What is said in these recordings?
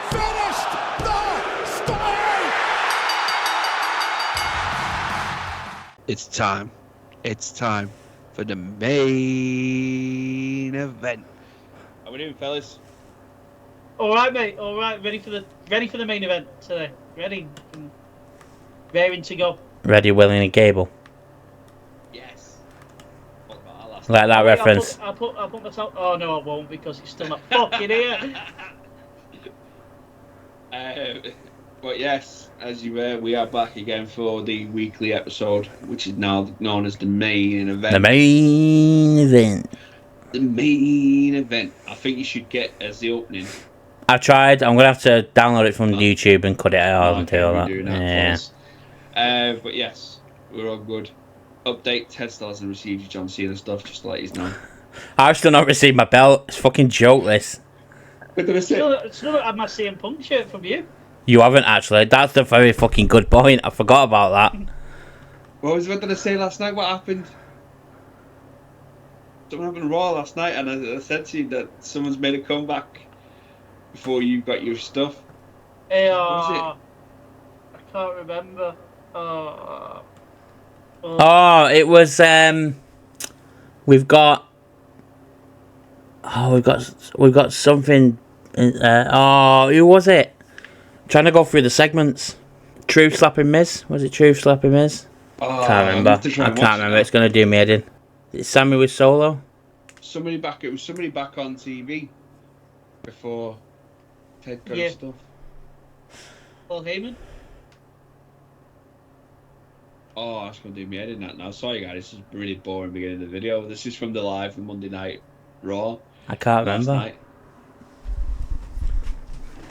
finished the story. It's time. It's time for the main event. How we doing, fellas? All right, mate. All right, ready for the main event today. Ready, raring to go. Ready, willing, and Gable. Yes. What about our last Like that reference. I'll put myself. Oh no, I won't because it's still not fucking here. But yes, as you were, we are back again for the weekly episode, which is now known as the main event. The main event. The main event. I think you should get as the opening. I've tried. I'm gonna have to download it from YouTube and cut it out and do all that. Yeah. But yes, we're all good. Update: Ted still hasn't received your John Cena stuff. Just to let you know. I've still not received my belt. It's fucking jokeless. Still had my CM Punk shirt from you. You haven't actually. That's a very fucking good point. I forgot about that. What was I going to say last night? What happened? Something happened Raw last night, and I said to you that someone's made a comeback before you got your stuff. Hey, What was it? I can't remember. It was we've got something. Who was it? Trying to go through the segments. Truth slapping Miz? Was it Truth slapping Miz? Can't remember. I can't remember. It's gonna do me head in. Is it Sammy with Solo? It was somebody back on TV before Ted got his stuff. Paul Heyman. Oh, that's gonna do me head in that now. Sorry guys, this is a really boring beginning of the video. This is from the live Monday Night Raw. I can't last remember. night.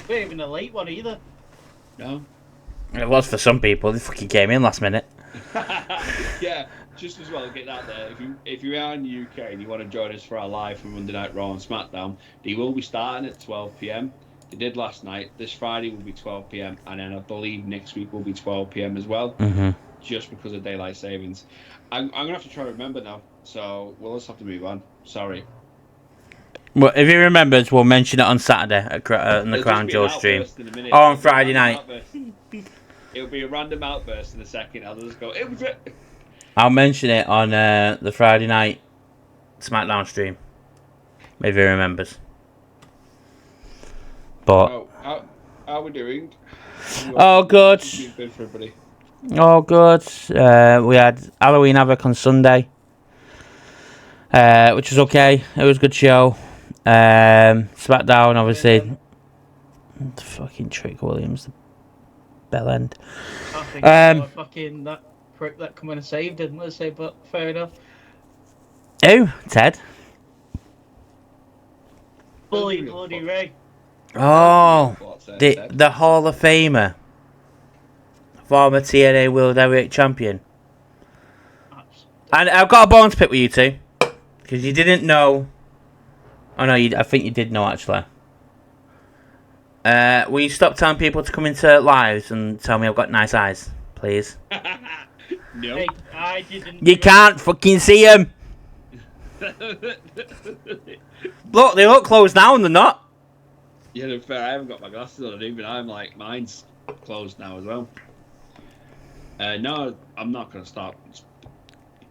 We ain't even a late one either. No. It was for some people. They fucking came in last minute. Yeah, just as well get that there. If you are in the UK and you want to join us for our live from Monday Night Raw and SmackDown, they will be starting at 12 PM. They did last night. This Friday will be 12 PM, and then I believe next week will be 12 PM as well. Mm-hmm. Just because of daylight savings. I'm gonna have to try to remember now. So we'll just have to move on. Sorry. Well, if he remembers, we'll mention it on Saturday on the Crown Jewel stream. Or on Friday night. It'll be a random outburst in a second. I'll just go. It was it. I'll mention it on the Friday night SmackDown stream. If he remembers. But Oh, how are we doing? Oh, good. Good for everybody. Oh, good. We had Halloween Havoc on Sunday, which was okay. It was a good show. SmackDown, obviously. The fucking Trick Williams, the bell end. I think fucking that prick that come in and saved him. Let's say, but fair enough. Who? Ted? Bloody Ray. Oh, the Hall of Famer. Former TNA World Heavyweight Champion. And I've got a bone to pick with you two. Because you didn't know. Oh no, I think you did know actually. Will you stop telling people to come into lives and tell me I've got nice eyes, please? No. Hey, I didn't. You can't fucking see them. Look, they look closed now and they're not. Yeah, to be fair, I haven't got my glasses on, even I'm like, mine's closed now as well. No, I'm not going to stop.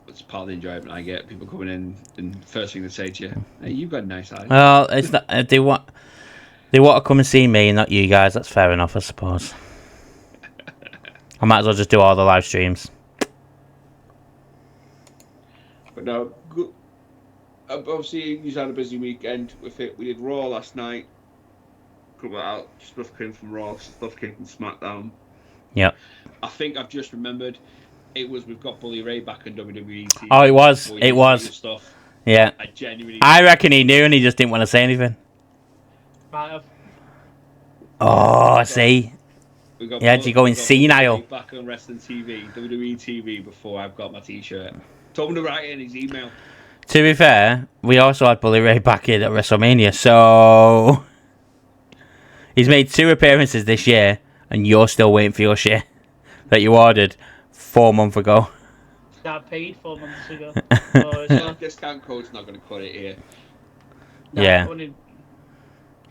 It's part of the enjoyment I get. People coming in and first thing they say to you, hey, you've got nice eyes. Well, it's not. They want to come and see me, not you guys. That's fair enough, I suppose. I might as well just do all the live streams. But no, good. Obviously, you had a busy weekend with it. We did Raw last night. Couple out stuff came from Raw, stuff came from SmackDown. Yep. I think I've just remembered. We've got Bully Ray back in WWE. TV. Oh, it was. It was. Stuff. Yeah. I reckon he knew and he just didn't want to say anything. Might have. Oh, I see. Yeah, you going senile. Back on wrestling TV, WWE TV, before I've got my T-shirt. Told him to write in his email. To be fair, we also had Bully Ray back in at WrestleMania, so he's made 2 appearances this year, and you're still waiting for your shit that you ordered 4 months ago. That I paid 4 months ago. Discount code's not going to cut it here. Yeah.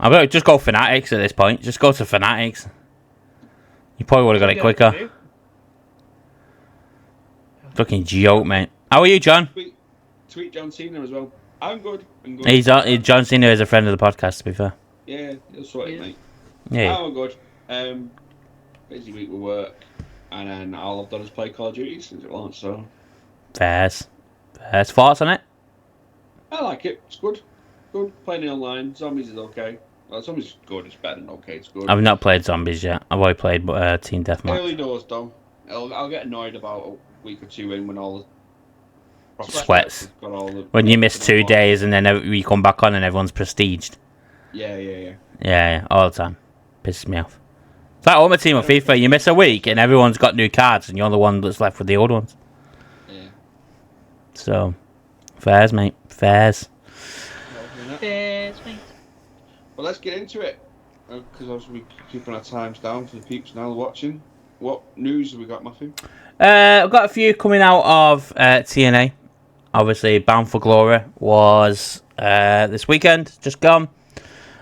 I better just go Fanatics at this point. Just go to Fanatics. You probably would have got it quicker. Fucking joke, mate. How are you, John? Tweet John Cena as well. I'm good. John Cena is a friend of the podcast, to be fair. Yeah, he'll sort it, mate. Yeah. I'm good. Busy week with work, and then all I've done is play Call of Duty since it launched, so... Fairs. Thoughts on it? I like it. It's good. Good. Playing it online. Zombies is okay. Well, Zombies is good. It's better than okay. It's good. I've not played Zombies yet. I've only played Team Deathmatch. Early doors, though. I'll get annoyed about a week or two in when all the... Sweats. Got all the When you miss 2 days and then you come back on and everyone's prestiged. Yeah. All the time. Pisses me off. It's like Ultimate Team of FIFA. You miss a week and everyone's got new cards and you're the one that's left with the old ones. Yeah. So, fairs, mate. Fairs. Fairs, mate. Well, let's get into it. Because obviously we're keeping our times down for the peeps now watching. What news have we got, Matthew? I've got a few coming out of TNA. Obviously, Bound for Glory was this weekend, just gone.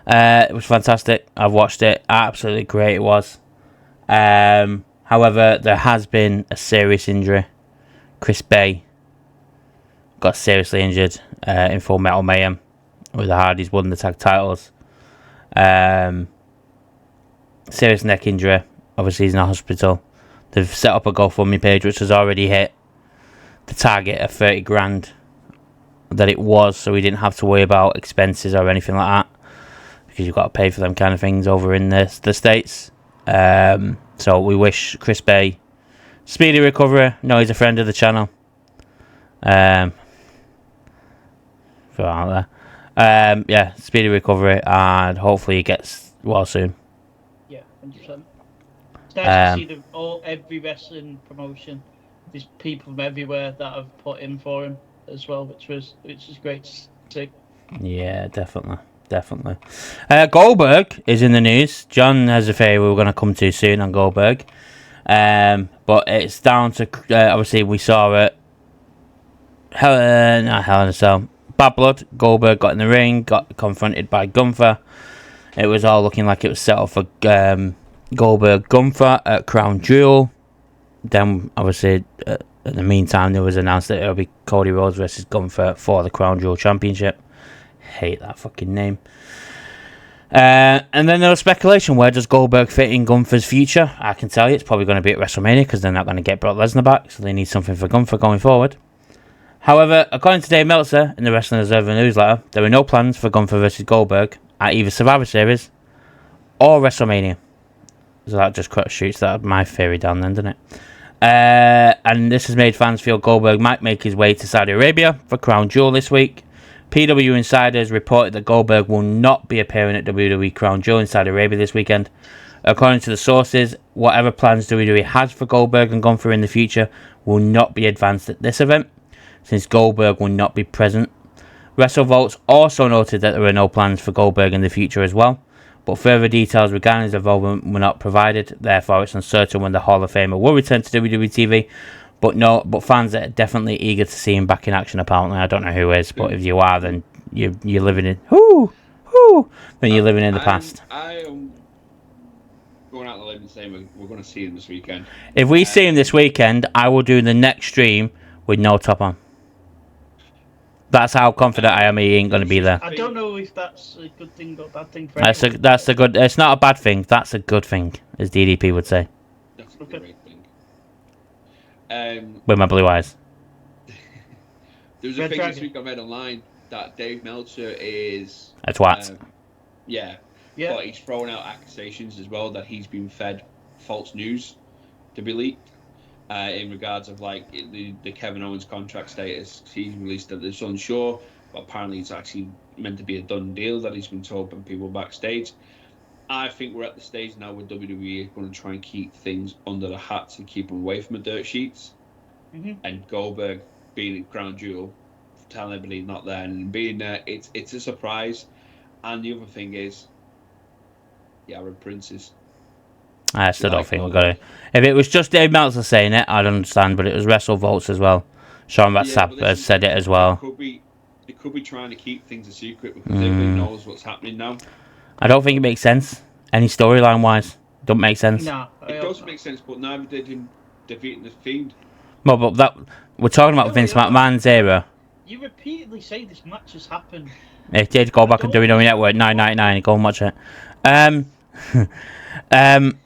It was fantastic. I've watched it. Absolutely great it was. However, there has been a serious injury. Chris Bay got seriously injured in Full Metal Mayhem with the Hardys won the tag titles. Serious neck injury. Obviously, he's in a hospital. They've set up a GoFundMe page which has already hit the target of 30 grand that it was, so we didn't have to worry about expenses or anything like that, because you've got to pay for them kind of things over in the States. So we wish Chris Bay speedy recovery. No, he's a friend of the channel. Throw out there. Yeah, speedy recovery, and hopefully he gets well soon. Yeah, 100%. It's nice to see every wrestling promotion. There's people from everywhere that have put in for him as well, which is great to see. Yeah, definitely. Goldberg is in the news. John has a theory we're going to come to soon on Goldberg. But it's down to, obviously we saw it, not Hell in a Cell, Bad Blood. Goldberg got in the ring, got confronted by Gunther. It was all looking like it was set up for Goldberg Gunther at Crown Jewel. Then obviously in the meantime there was announced that it'll be Cody Rhodes versus Gunther for the Crown Jewel Championship. Hate that fucking name. And then there was speculation, where does Goldberg fit in Gunther's future? I can tell you it's probably going to be at WrestleMania, because they're not going to get Brock Lesnar back, so they need something for Gunther going forward. However, according to Dave Meltzer in the Wrestling Observer newsletter, there are no plans for Gunther versus Goldberg at either Survivor Series or WrestleMania. So that just shoots that my theory down then, doesn't it? And this has made fans feel Goldberg might make his way to Saudi Arabia for Crown Jewel this week. PW Insiders reported that Goldberg will not be appearing at WWE Crown Jewel in Saudi Arabia this weekend. According to the sources, whatever plans WWE has for Goldberg and Gunther in the future will not be advanced at this event, since Goldberg will not be present. WrestleVotes also noted that there are no plans for Goldberg in the future as well, but further details regarding his involvement were not provided. Therefore, it's uncertain when the Hall of Famer will return to WWE TV. But fans are definitely eager to see him back in action. Apparently, I don't know who is, but if you are, then you're living in then you're living in the past. I am going out on the limb and saying we're going to see him this weekend. If we see him this weekend, I will do the next stream with no top on. That's how confident I am he ain't going to be there. I don't know if that's a good thing or a bad thing for anyone. That's a good. It's not a bad thing. That's a good thing, as DDP would say. That's a great thing. With my blue eyes. There was a thing this week I read online that Dave Meltzer is a twat. Yeah. But he's thrown out accusations as well that he's been fed false news to be leaked. In regards of like the Kevin Owens contract status. He's released that it's unsure, but apparently it's actually meant to be a done deal that he's been told by people backstage. I think we're at the stage now where WWE are going to try and keep things under the hats and keep them away from the dirt sheets. Mm-hmm. And Goldberg being in Crown Jewel, telling everybody he's not there and being there, it's a surprise. And the other thing is, Arab Princes. I still don't think we're going to. If it was just Dave Meltzer saying it, I'd understand, but it was WrestleVotes as well. Sean Ratsap has said it as well. They could be trying to keep things a secret because everybody knows what's happening now. I don't think it makes sense. Any storyline wise, don't make sense. Nah, It does make sense, but neither did him defeating the Fiend. Well, but that we're talking about Vince McMahon's era. You repeatedly say this match has happened. It did go back and WWE Network 999 and go and watch it.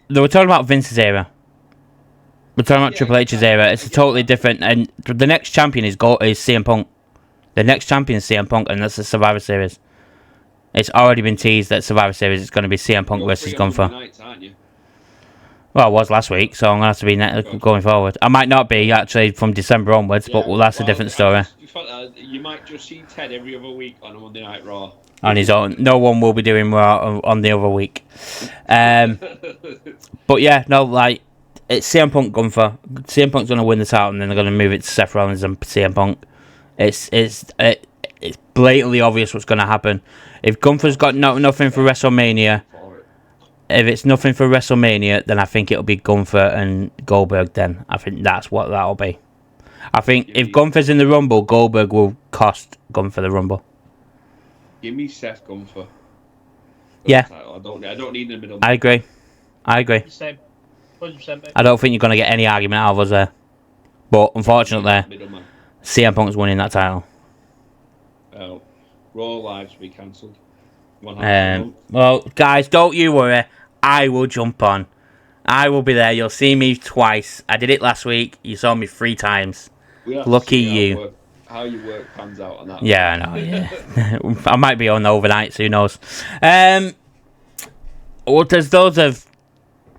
They were talking about Vince's era. We're talking about Triple H's era. It's a totally different. And the next champion is CM Punk. The next champion is CM Punk, and that's the Survivor Series. It's already been teased that Survivor Series is going to be CM Punk versus Gunther. Well, it was last week, so I'm going to have to be going forward. I might not be, actually, from December onwards, but that's a different story. You might just see Ted every other week on a Monday Night Raw. On his own. No one will be doing Raw on the other week. But yeah, no, like, it's CM Punk Gunther. CM Punk's going to win the title, and then they're going to move it to Seth Rollins and CM Punk. It's blatantly obvious what's going to happen. If Gunther's got nothing for WrestleMania, then I think it'll be Gunther and Goldberg then. I think that's what that'll be. I think if Gunther's in the Rumble, Goldberg will cost Gunther the Rumble. Give me Seth Gunther. Yeah. I don't need in the middle. I agree. Same. 100%. I don't think you're going to get any argument out of us there. But unfortunately, CM Punk's winning that title. Raw Lives will be cancelled. Well, guys, don't you worry. I will jump on. I will be there. You'll see me twice. I did it last week. You saw me 3 times. Lucky you. How your work pans out on that. Yeah, I know. Yeah. I might be on overnights. Who knows? Well, there's loads of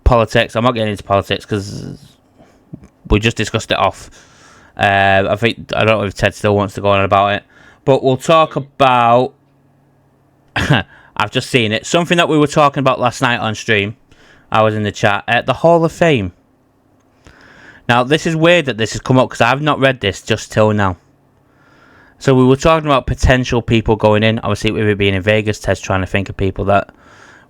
politics. I'm not getting into politics because we just discussed it off. I don't know if Ted still wants to go on about it, but we'll talk about. I've just seen it. Something that we were talking about last night on stream. I was in the chat at the Hall of Fame. Now, this is weird that this has come up because I've not read this just till now. So we were talking about potential people going in. Obviously, with it being in Vegas, Ted's trying to think of people that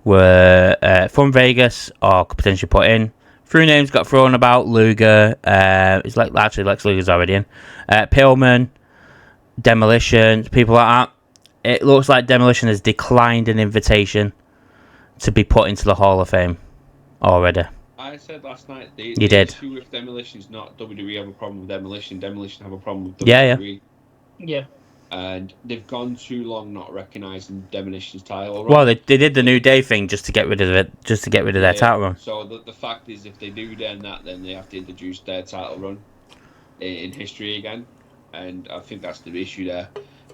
were from Vegas or could potentially put in. 3 names got thrown about. Luger. It's like actually Lex Luger's already in. Pillman, Demolition, people like that. It looks like Demolition has declined an invitation to be put into the Hall of Fame already. I said last night the issue with Demolition is not WWE have a problem with Demolition. Demolition have a problem with WWE. Yeah. And they've gone too long not recognising Demolition's title run. Well, they did the New Day thing just to get rid of it, just to get rid of their title run. So the fact is, if they do then they have to introduce their title run in history again, and I think that's the issue there.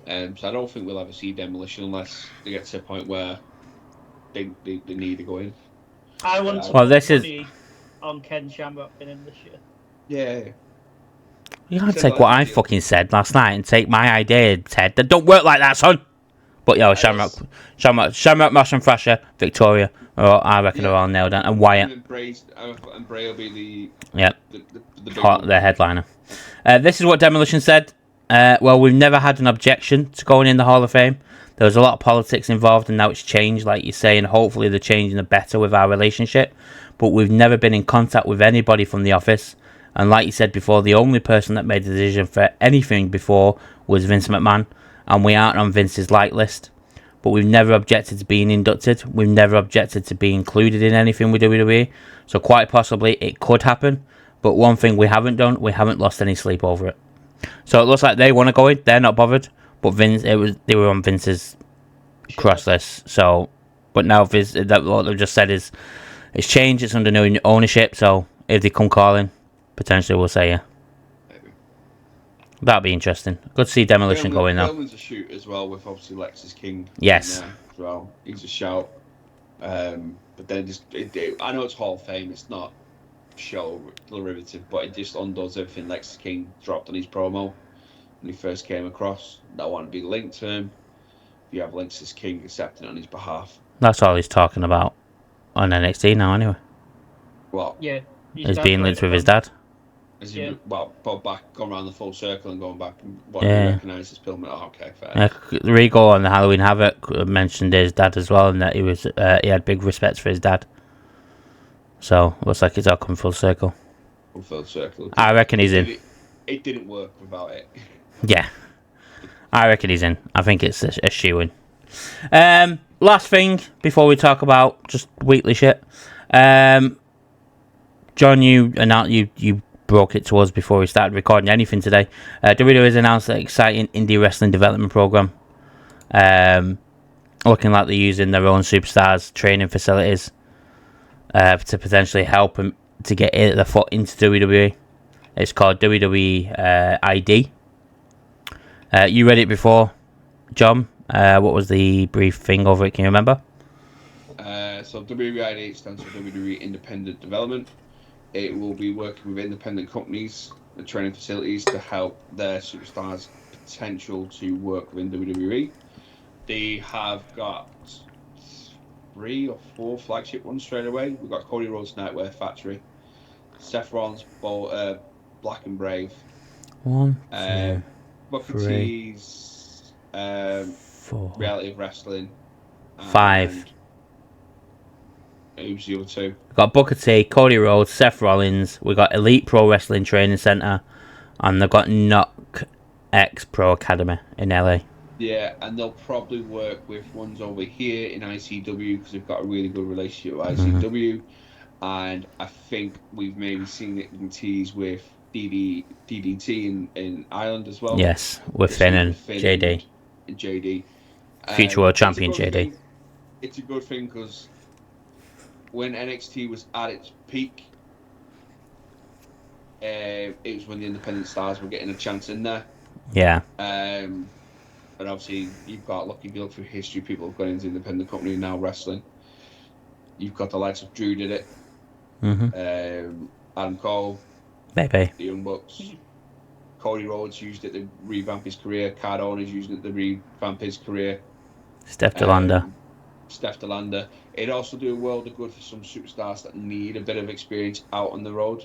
So I don't think we'll ever see Demolition unless they get to a point where they need to go in. I want to put on Ken Shamrock in this year. Yeah. You can't take what I fucking said last night and take my idea, Ted. That don't work like that, son. But yo, Shamrock, Mosh and Thrasher, Victoria, I reckon are all nailed down, and Wyatt. And Bray will be the headliner. This is what Demolition said. Well, we've never had an objection to going in the Hall of Fame. There was a lot of politics involved, and now it's changed, like you say, and hopefully they're changing the better with our relationship. But we've never been in contact with anybody from the office. And like you said before, the only person that made the decision for anything before was Vince McMahon, and we aren't on Vince's like list. But we've never objected to being inducted. We've never objected to being included in anything with WWE. So quite possibly it could happen. But one thing we haven't done, we haven't lost any sleep over it. So it looks like they want to go in. They're not bothered. But they were on Vince's cross list. So, but now Vince, what they've just said is it's changed. It's under new ownership. So if they come calling, potentially we'll say yeah. Maybe. That'd be interesting. Good to see Demolition going now. Pillman's a shoot as well with obviously Lexus King. Yes. As well, he's a shout. But then I know it's Hall of Fame. It's not show derivative, but it just undoes everything Lexus King dropped on his promo when he first came across. That want to be linked to him. If you have Lexus King accepting on his behalf. That's all he's talking about on NXT now, anyway. Well, yeah, he's being linked with his dad. Going around the full circle and going back and recognise his Pillman. Oh, okay, fair. Yeah, Regal on the Halloween Havoc mentioned his dad as well, and that he had big respect for his dad. So looks like it's all come full circle. Full circle. I reckon he's in. It didn't work without it. Yeah, I reckon he's in. I think it's a shoe-in. last thing before we talk about just weekly shit. John, you broke it to us before we started recording anything today. WWE has announced an exciting indie wrestling development program. Looking like they're using their own superstars training facilities to potentially help them to get their foot into WWE. It's called WWE ID. You read it before, John. What was the brief thing over it? Can you remember? So WWID stands for WWE Independent Development. It will be working with independent companies and training facilities to help their superstars' potential to work within WWE. They have got 3 or 4 flagship ones straight away. We've got Cody Rhodes Nightwear Factory, Seth Rollins Black and Brave, 1, 2, Booker 3, T's 4, Reality of Wrestling, 5. Who's the other 2? We've got Booker T, Cody Rhodes, Seth Rollins. We've got Elite Pro Wrestling Training Center, and they've got Knock X Pro Academy in LA. Yeah, and they'll probably work with ones over here in ICW because they've got a really good relationship with ICW. And I think we've maybe seen it in tease with DDT in Ireland as well. Yes, with Finn and JD. And JD. Future World Champion JD. It's a good thing because when NXT was at its peak, it was when the independent stars were getting a chance in there. Yeah. But obviously, you've got, if you look through history, people have gone into independent company now wrestling. You've got the likes of Drew did it. Adam Cole. Maybe. The Young Bucks. Cody Rhodes used it to revamp his career. Cardona's using it to revamp his career. Steph DeLander. It'd also do a world of good for some superstars that need a bit of experience out on the road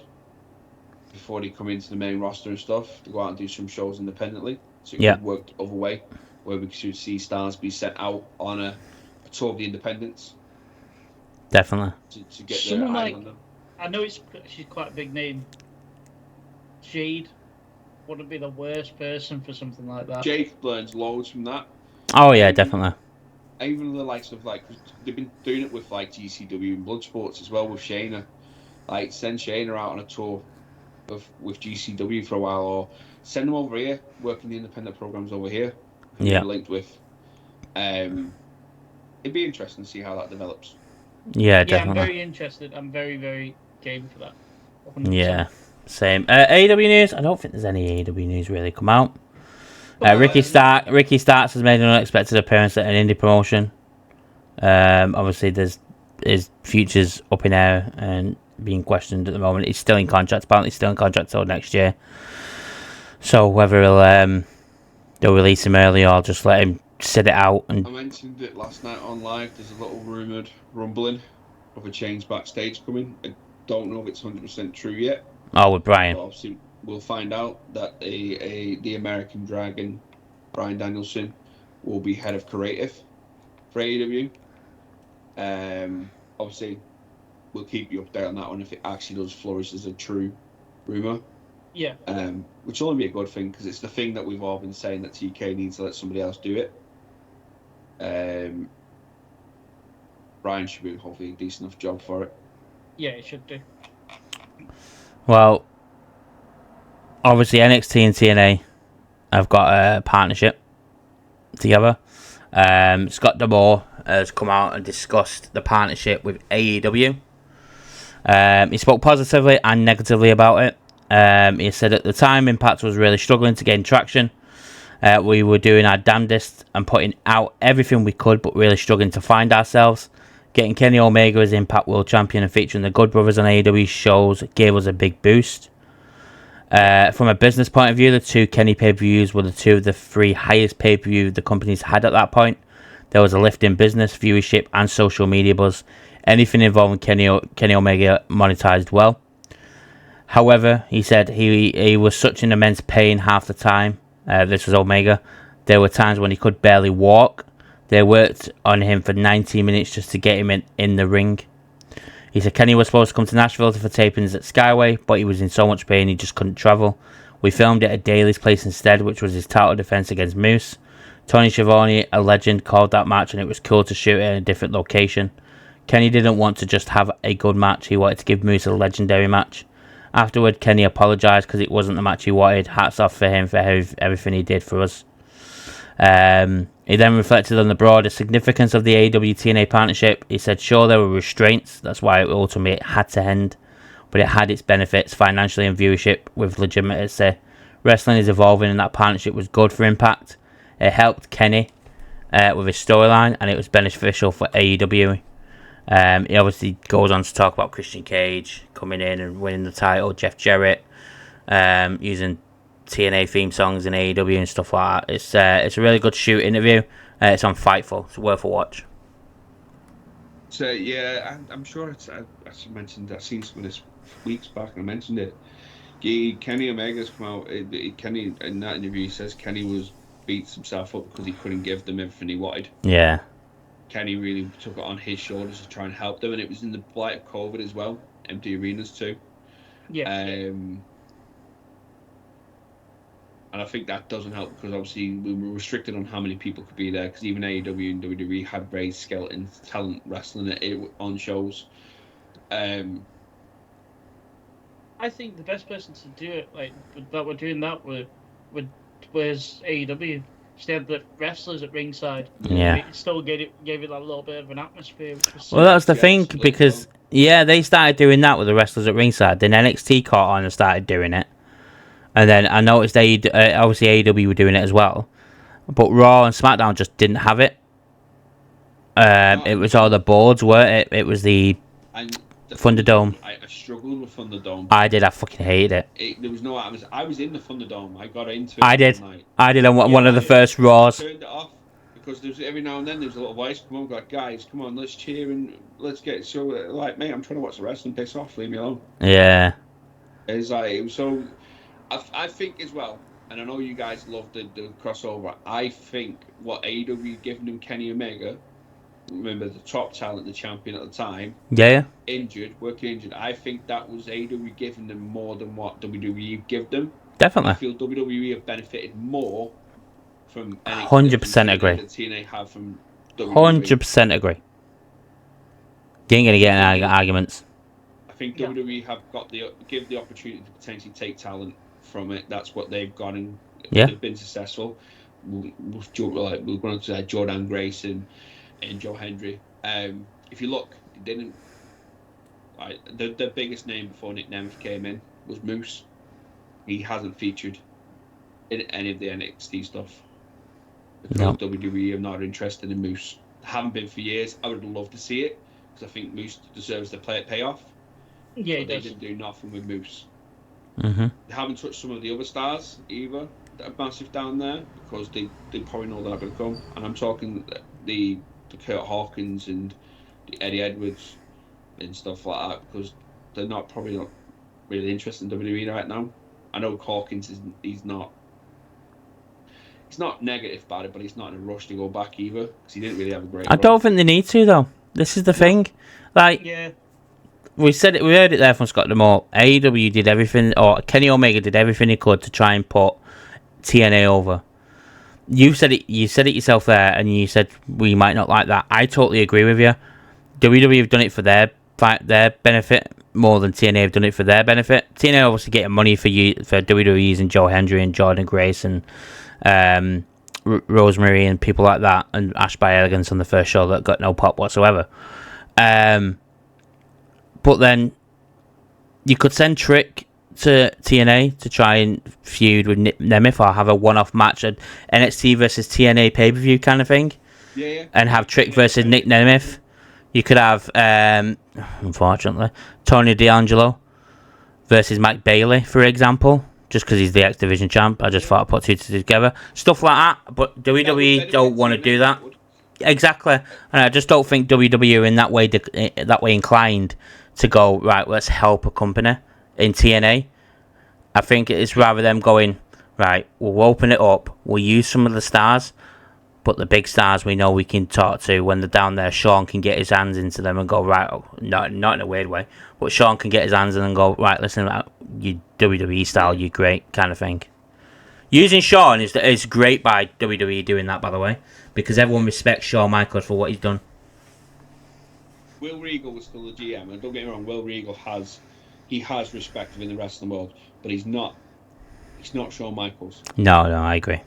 before they come into the main roster and stuff, to go out and do some shows independently. So it could work the other way, where we should see stars be sent out on a tour of the independents. Definitely. To get someone their like, on them. I know she's quite a big name. Jade wouldn't be the worst person for something like that. Jade learns loads from that. Oh yeah, definitely. Even the likes of they've been doing it with GCW and Bloodsports as well with Shayna. Send Shayna out on a tour with GCW for a while, or send them over here, working the independent programs over here. Yeah. Linked with. It'd be interesting to see how that develops. Yeah, Yeah, definitely. I'm very interested. I'm very, very game for that. 100%. Yeah, same. AEW news. I don't think there's any AEW news really come out. Ricky Starks has made an unexpected appearance at an indie promotion. Obviously, his future's up in air and being questioned at the moment. He's still in contract. Apparently, still in contract till next year. So whether they'll release him early or just let him sit it out. And I mentioned it last night on live. There's a little rumoured rumbling of a change backstage coming. I don't know if it's 100% true yet. Oh, with Brian. But obviously, we'll find out that the American Dragon, Bryan Danielson, will be head of creative for AEW. Obviously, we'll keep you updated on that one if it actually does flourish as a true rumour. Yeah. Which will only be a good thing because it's the thing that we've all been saying that TK needs to let somebody else do it. Brian should be hopefully a decent enough job for it. Yeah, it should do. Well, obviously NXT and TNA have got a partnership together. Scott D'Amore has come out and discussed the partnership with AEW. He spoke positively and negatively about it. He said at the time Impact was really struggling to gain traction. We were doing our damnedest and putting out everything we could, but really struggling to find ourselves. Getting Kenny Omega as Impact World Champion and featuring the Good Brothers on AEW shows gave us a big boost. From a business point of view, the 2 Kenny pay-per-views were the 2 of the 3 highest pay-per-view the companies had at that point. There was a lift in business, viewership, and social media buzz. Anything involving Kenny Omega monetized well. However, he said he was such in immense pain half the time. This was Omega. There were times when he could barely walk. They worked on him for 90 minutes just to get him in the ring. He said Kenny was supposed to come to Nashville for tapings at Skyway, but he was in so much pain he just couldn't travel. We filmed it at Daly's place instead, which was his title defense against Moose. Tony Schiavone, a legend, called that match, and it was cool to shoot it in a different location. Kenny didn't want to just have a good match, he wanted to give Moose a legendary match. Afterward, Kenny apologised because it wasn't the match he wanted. Hats off for him for everything he did for us. He then reflected on the broader significance of the AEW TNA partnership. He said, sure, there were restraints, that's why it ultimately had to end, but it had its benefits financially and viewership with legitimacy. Wrestling is evolving and that partnership was good for Impact. It helped Kenny with his storyline, and it was beneficial for AEW. He obviously goes on to talk about Christian Cage coming in and winning the title, Jeff Jarrett, using TNA theme songs in AEW and stuff like that. It's a really good shoot interview. It's on Fightful. It's worth a watch. So yeah, I'm sure I mentioned. I've seen some of this weeks back, and I mentioned it. Kenny Omega's come out. Kenny in that interview he says Kenny beats himself up because he couldn't give them everything he wanted. Yeah. Kenny really took it on his shoulders to try and help them, and it was in the light of COVID as well. Empty arenas too. Yeah. And I think that doesn't help because obviously we were restricted on how many people could be there because even AEW and WWE had very skeleton talent wrestling on shows. I think the best person to do it, like that we're doing that was AEW. Instead of the wrestlers at ringside, yeah, it still gave it that little bit of an atmosphere. Well, that's the thing because they started doing that with the wrestlers at ringside. Then NXT caught on and started doing it. And then I noticed obviously AEW were doing it as well, but Raw and SmackDown just didn't have it. It was all the boards, weren't it? It was the Thunderdome. I struggled with Thunderdome. I did. I fucking hated it. There was no. I was in the Thunderdome. I got into it. I did on one of the first Raws. I turned it off because there's every now and then there's a little voice come on, like, guys, come on, let's cheer and let's get so like, mate, I'm trying to watch the wrestling. Piss off, leave me alone. Yeah. It's like it was so. I think as well, and I know you guys love the crossover. I think what AEW giving them Kenny Omega, remember the top talent, the champion at the time, working injured. I think that was AEW giving them more than what WWE give them. Definitely. I feel WWE have benefited more from 100% agree. That TNA have from WWE. 100% agree. You ain't gonna get any arguments. I think WWE have give the opportunity to potentially take talent from it. That's what they've got, and they've been successful. We're going to say Jordan Grace and Joe Hendry. If you look, they didn't. The biggest name before Nick Nemeth came in was Moose. He hasn't featured in any of the NXT stuff. Because WWE are not interested in Moose. Haven't been for years. I would love to see it because I think Moose deserves the payoff. Yeah, they didn't do nothing with Moose. Mm-hmm. They haven't touched some of the other stars either that are massive down there because they probably know they're not going to come. And I'm talking the Kurt Hawkins and the Eddie Edwards and stuff like that because they're probably not really interested in WWE right now. I know Hawkins he's not negative about it, but he's not in a rush to go back either because he didn't really have a great. I don't think they need to though. This is the thing, like. Yeah. We said it. We heard it there from Scott Demore. AEW did everything, or Kenny Omega did everything he could to try and put TNA over. You said it. You said it yourself there, and you said we might not like that. I totally agree with you. WWE have done it for their benefit more than TNA have done it for their benefit. TNA obviously getting money for WWE using Joe Hendry and Jordan Grace and Rosemary and people like that, and Ash by Elegance on the first show that got no pop whatsoever. But then you could send Trick to TNA to try and feud with Nick Nemeth or have a one-off match at NXT versus TNA pay-per-view kind of thing. Yeah. And have Trick versus Nick Nemeth. You could have, unfortunately, Tony D'Angelo versus Mike Bailey, for example, just because he's the X Division champ. I just thought I'd put two together. Stuff like that, but WWE don't want to do that. Exactly. And I just don't think WWE are in that way inclined to go, right, let's help a company in TNA. I think it's rather them going, right, we'll open it up, we'll use some of the stars, but the big stars we know we can talk to when they're down there, Sean can get his hands into them and go, right, not in a weird way, but Sean can get his hands in and go, right, listen, you WWE style, you great, kind of thing. Using Shawn is great by WWE doing that, by the way, because everyone respects Shawn Michaels for what he's done. Will Regal was still the GM, and don't get me wrong, Will Regal has respect within the wrestling world, but he's not Shawn Michaels. No, I agree.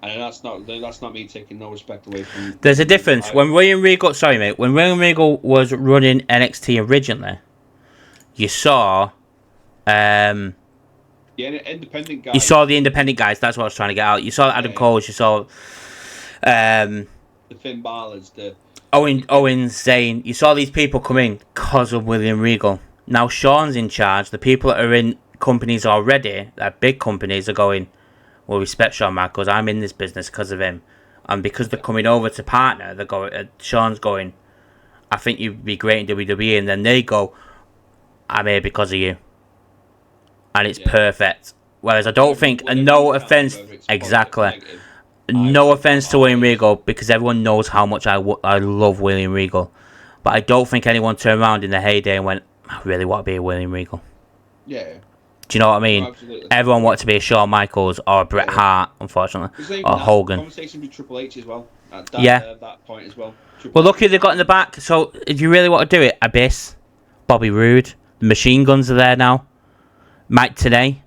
And that's not me taking no respect away from. There's a difference. When William Regal was running NXT originally, you saw, independent guys. You saw the independent guys. That's what I was trying to get out. You saw Adam Cole. You saw, the Finn Balor's, the Owen, Zayn. You saw these people come in because of William Regal. Now Shawn's in charge. The people that are in companies already, that big companies, are going, well, respect Shawn Michaels. I'm in this business because of him, and because they're coming over to partner, they're going. Shawn's going, I think you'd be great in WWE, and then they go, I'm here because of you, and it's perfect. Whereas I don't think, and no offense, exactly, no offense to William Regal, because everyone knows how much I love William Regal, but I don't think anyone turned around in the heyday and went, I really want to be a William Regal. Yeah. Do you know what I mean? Absolutely. Everyone wanted to be a Shawn Michaels or a Bret Hart, unfortunately, or Hogan. Conversation with Triple H as well. At that point as well. Well, look who they got in the back. So, if you really want to do it, Abyss, Bobby Roode, the Machine Guns are there now. Mike Tenay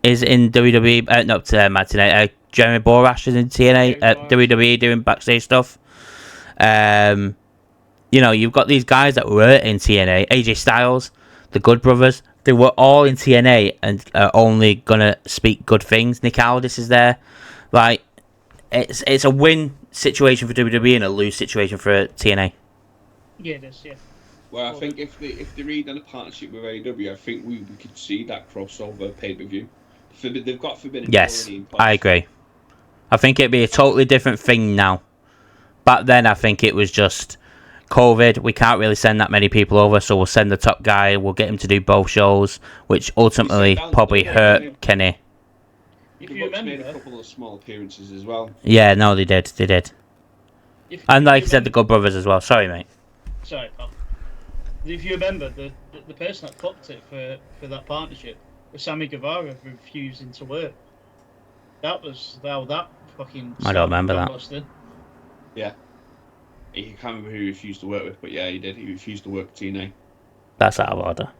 is in WWE. Not Mike Tenay. Jeremy Borash is in TNA at WWE doing backstage stuff. You've got these guys that were in TNA. AJ Styles, the Good Brothers. They were all in TNA and are only gonna speak good things. Nick Aldis is there. Like, it's a win situation for WWE and a lose situation for TNA. Yeah, it is. Yeah. Well, I think if they read on a partnership with AEW, I think we could see that crossover pay-per-view. They've got Forbidden Door. Yes, I agree. I think it'd be a totally different thing now. Back then, I think it was just COVID, we can't really send that many people over, so we'll send the top guy, we'll get him to do both shows, which ultimately probably hurt Kenny. If you remember, made a couple of small appearances as well. Yeah, no, they did. And like you said, the Good Brothers as well. Sorry, mate. Sorry, pal. If you remember, the person that copped it for that partnership was Sammy Guevara refusing to work. That fucking... I don't remember that. Yeah. I can't remember who he refused to work with, but yeah, he did. He refused to work with TNA. That's out of order.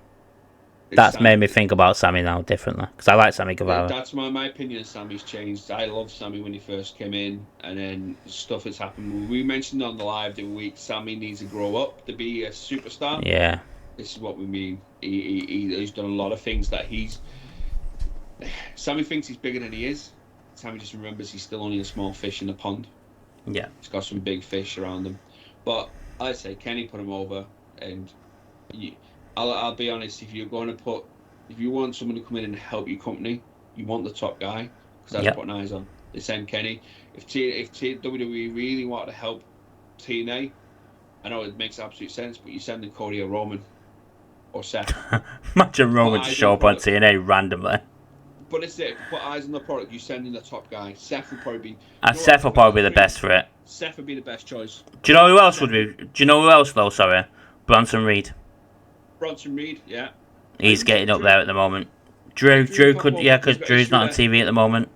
That's made me think about Sammy now differently, because I like Sammy Guevara. That's my opinion. Sammy's changed. I loved Sammy when he first came in, and then stuff has happened. We mentioned on the live the week, Sammy needs to grow up to be a superstar. Yeah. This is what we mean. He's done a lot of things that Sammy thinks he's bigger than he is. Sammy just remembers he's still only a small fish in the pond. Yeah. He's got some big fish around him. But I'd say Kenny put him over, and I'll be honest, if you want someone to come in and help your company, you want the top guy, because that's putting eyes on. They send Kenny. If WWE really want to help TNA, I know it makes absolute sense, but you send in Cody or Roman or Seth. Imagine Roman to show up on TNA randomly. But it's it. Put eyes on the product. You send in the top guy. Seth will probably be. Seth will probably be the best for it. Seth would be the best choice. Do you know who else would be? Do you know who else though? Sorry, Bronson Reed. Bronson Reed, yeah. He's getting up there at the moment. Drew could, because Drew's not on TV at the moment.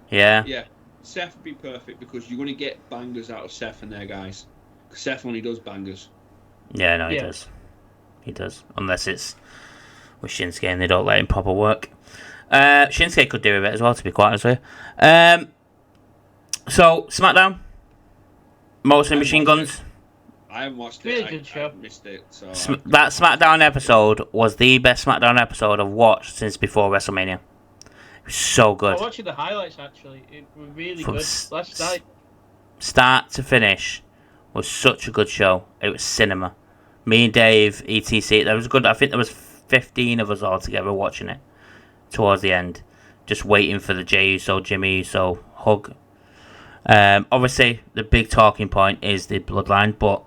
Yeah. Yeah. Seth would be perfect because you're going to get bangers out of Seth and their guys. Because Seth only does bangers. Yeah, no, he does. He does. Unless it's with Shinsuke and they don't let him proper work. Shinsuke could do with it as well, to be quite honest with you. So, SmackDown. Mostly Machine Guns. I haven't watched it. Really good show. I missed it. So that SmackDown episode was the best SmackDown episode I've watched since before WrestleMania. It was so good. I was watching the highlights, actually. It was really good. Last night. Start to finish was such a good show. It was cinema. Me and Dave, ETC, there was good. I think there was 15 of us all together watching it towards the end, just waiting for the Jey Uso, Jimmy Uso hug. Obviously, the big talking point is the Bloodline, but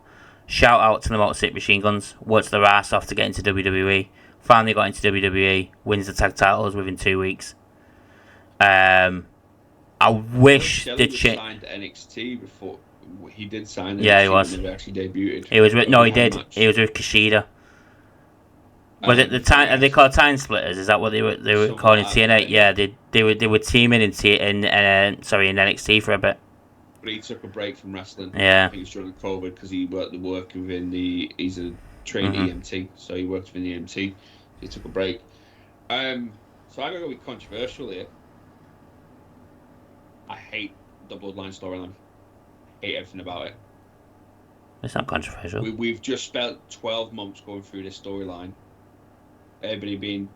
shout out to the Motor City Machine Guns. Worked their ass off to get into WWE. Finally got into WWE. Wins the tag titles within 2 weeks. I wish they signed NXT before. He did sign NXT. Yeah, he was. When they actually debuted. He was with, no, he did. He was with Kushida. Was it the time? Are they called Time Splitters? Is that what they were calling TNA? Yeah, they They were teaming in NXT for a bit. But he took a break from wrestling. Yeah. I think it's during COVID because he worked within he's a trained EMT, so he worked within the EMT. He took a break. So I'm gonna go with controversial here. I hate the Bloodline storyline. Hate everything about it. It's not controversial. We've just spent 12 months going through this storyline. Everybody been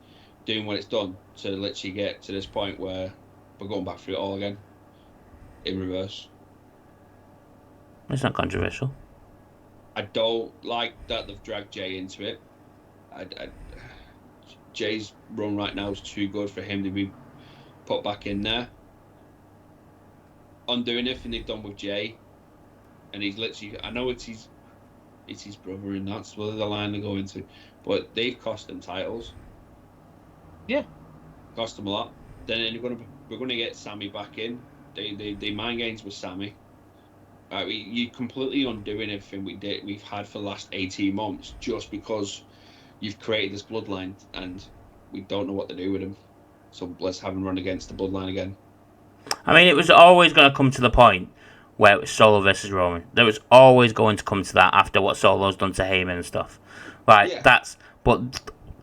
doing what it's done to literally get to this point where we're going back through it all again in reverse. It's not controversial. I don't like that they've dragged Jay into it. Jay's run right now is too good for him to be put back in there. Undoing everything they've done with Jay, and he's literally, I know it's his brother, and that's where the line they go into, but they've cost them titles. Yeah, cost them a lot. Then we're gonna get Sami back in. They mind games with Sami. You're completely undoing everything we've had for the last 18 months just because you've created this bloodline and we don't know what to do with him. So let's have him run against the bloodline again. I mean, it was always going to come to the point where it was Solo versus Roman. There was always going to come to that after what Solo's done to Heyman and stuff. Right, yeah.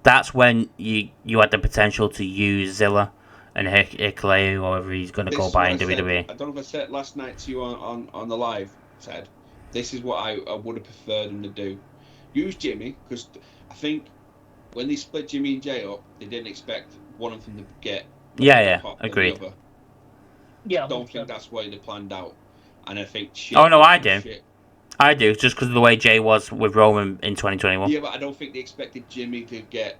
That's when you had the potential to use Zilla and Hikuleo, or whoever he's going to go by in WWE. I don't know if I said it last night to you on the live, Ted. This is what I would have preferred them to do. Use Jimmy, because I think when they split Jimmy and Jay up, they didn't expect one of them to get agreed. Yeah, I don't think that's what they planned out. And I think I do. I do, just because of the way Jay was with Roman in 2021. Yeah, but I don't think they expected Jimmy to get...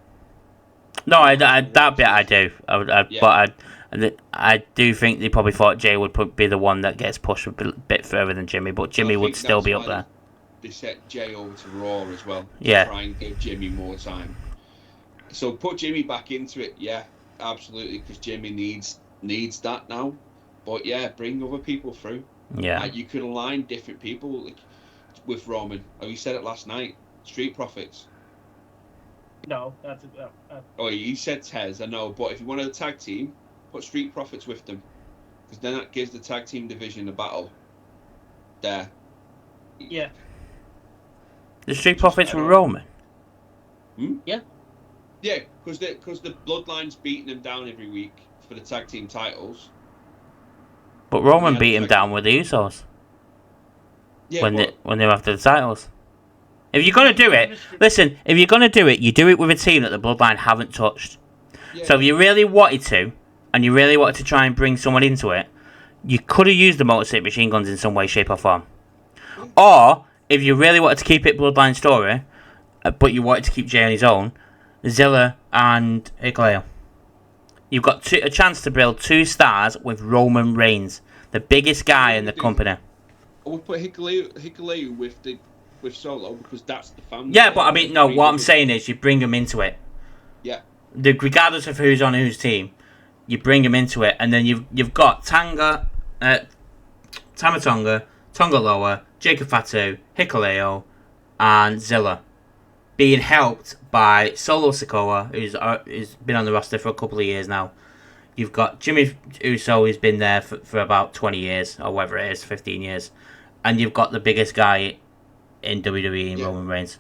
No, that bit I do. But I do think they probably thought Jay would be the one that gets pushed a bit further than Jimmy, but Jimmy would still be up there. They set Jay over to Raw as well. Yeah. To try and give Jimmy more time. So put Jimmy back into it, yeah, absolutely, because Jimmy needs that now. But yeah, bring other people through. Yeah. You could align different people with Roman. Oh, you said it last night. Street Profits. No, that's Oh, you said Tez, I know, but if you want a tag team, put Street Profits with them, because then that gives the tag team division a battle. There. Yeah. The Street Profits were Roman. Yeah. Yeah, because the Bloodline's beating them down every week for the tag team titles. But Roman beat him down with the Usos. Yeah, when they were after the titles. If you're gonna do it, listen. If you're gonna do it, you do it with a team that the Bloodline haven't touched. Yeah. So if you really wanted to, and you really wanted to try and bring someone into it, you could have used the Motor City Machine Guns in some way, shape, or form. Or if you really wanted to keep it Bloodline story, but you wanted to keep Jay on his own, Zilla and Hikuleo. You've got a chance to build 2 stars with Roman Reigns, the biggest guy in the company. I would put Hikuleo with Solo because that's the family. Yeah, but I mean, no. What I'm saying is, you bring them into it. Yeah. Regardless of who's on whose team, you bring them into it, and then you've got Tama Tonga, Tonga Loa, Jacob Fatu, Hikuleo, and Zilla, being helped by Solo Sikoa, who's been on the roster for a couple of years now. You've got Jimmy Uso, who's been there for about 20 years, or whatever it is, 15 years. And you've got the biggest guy in WWE in Roman Reigns.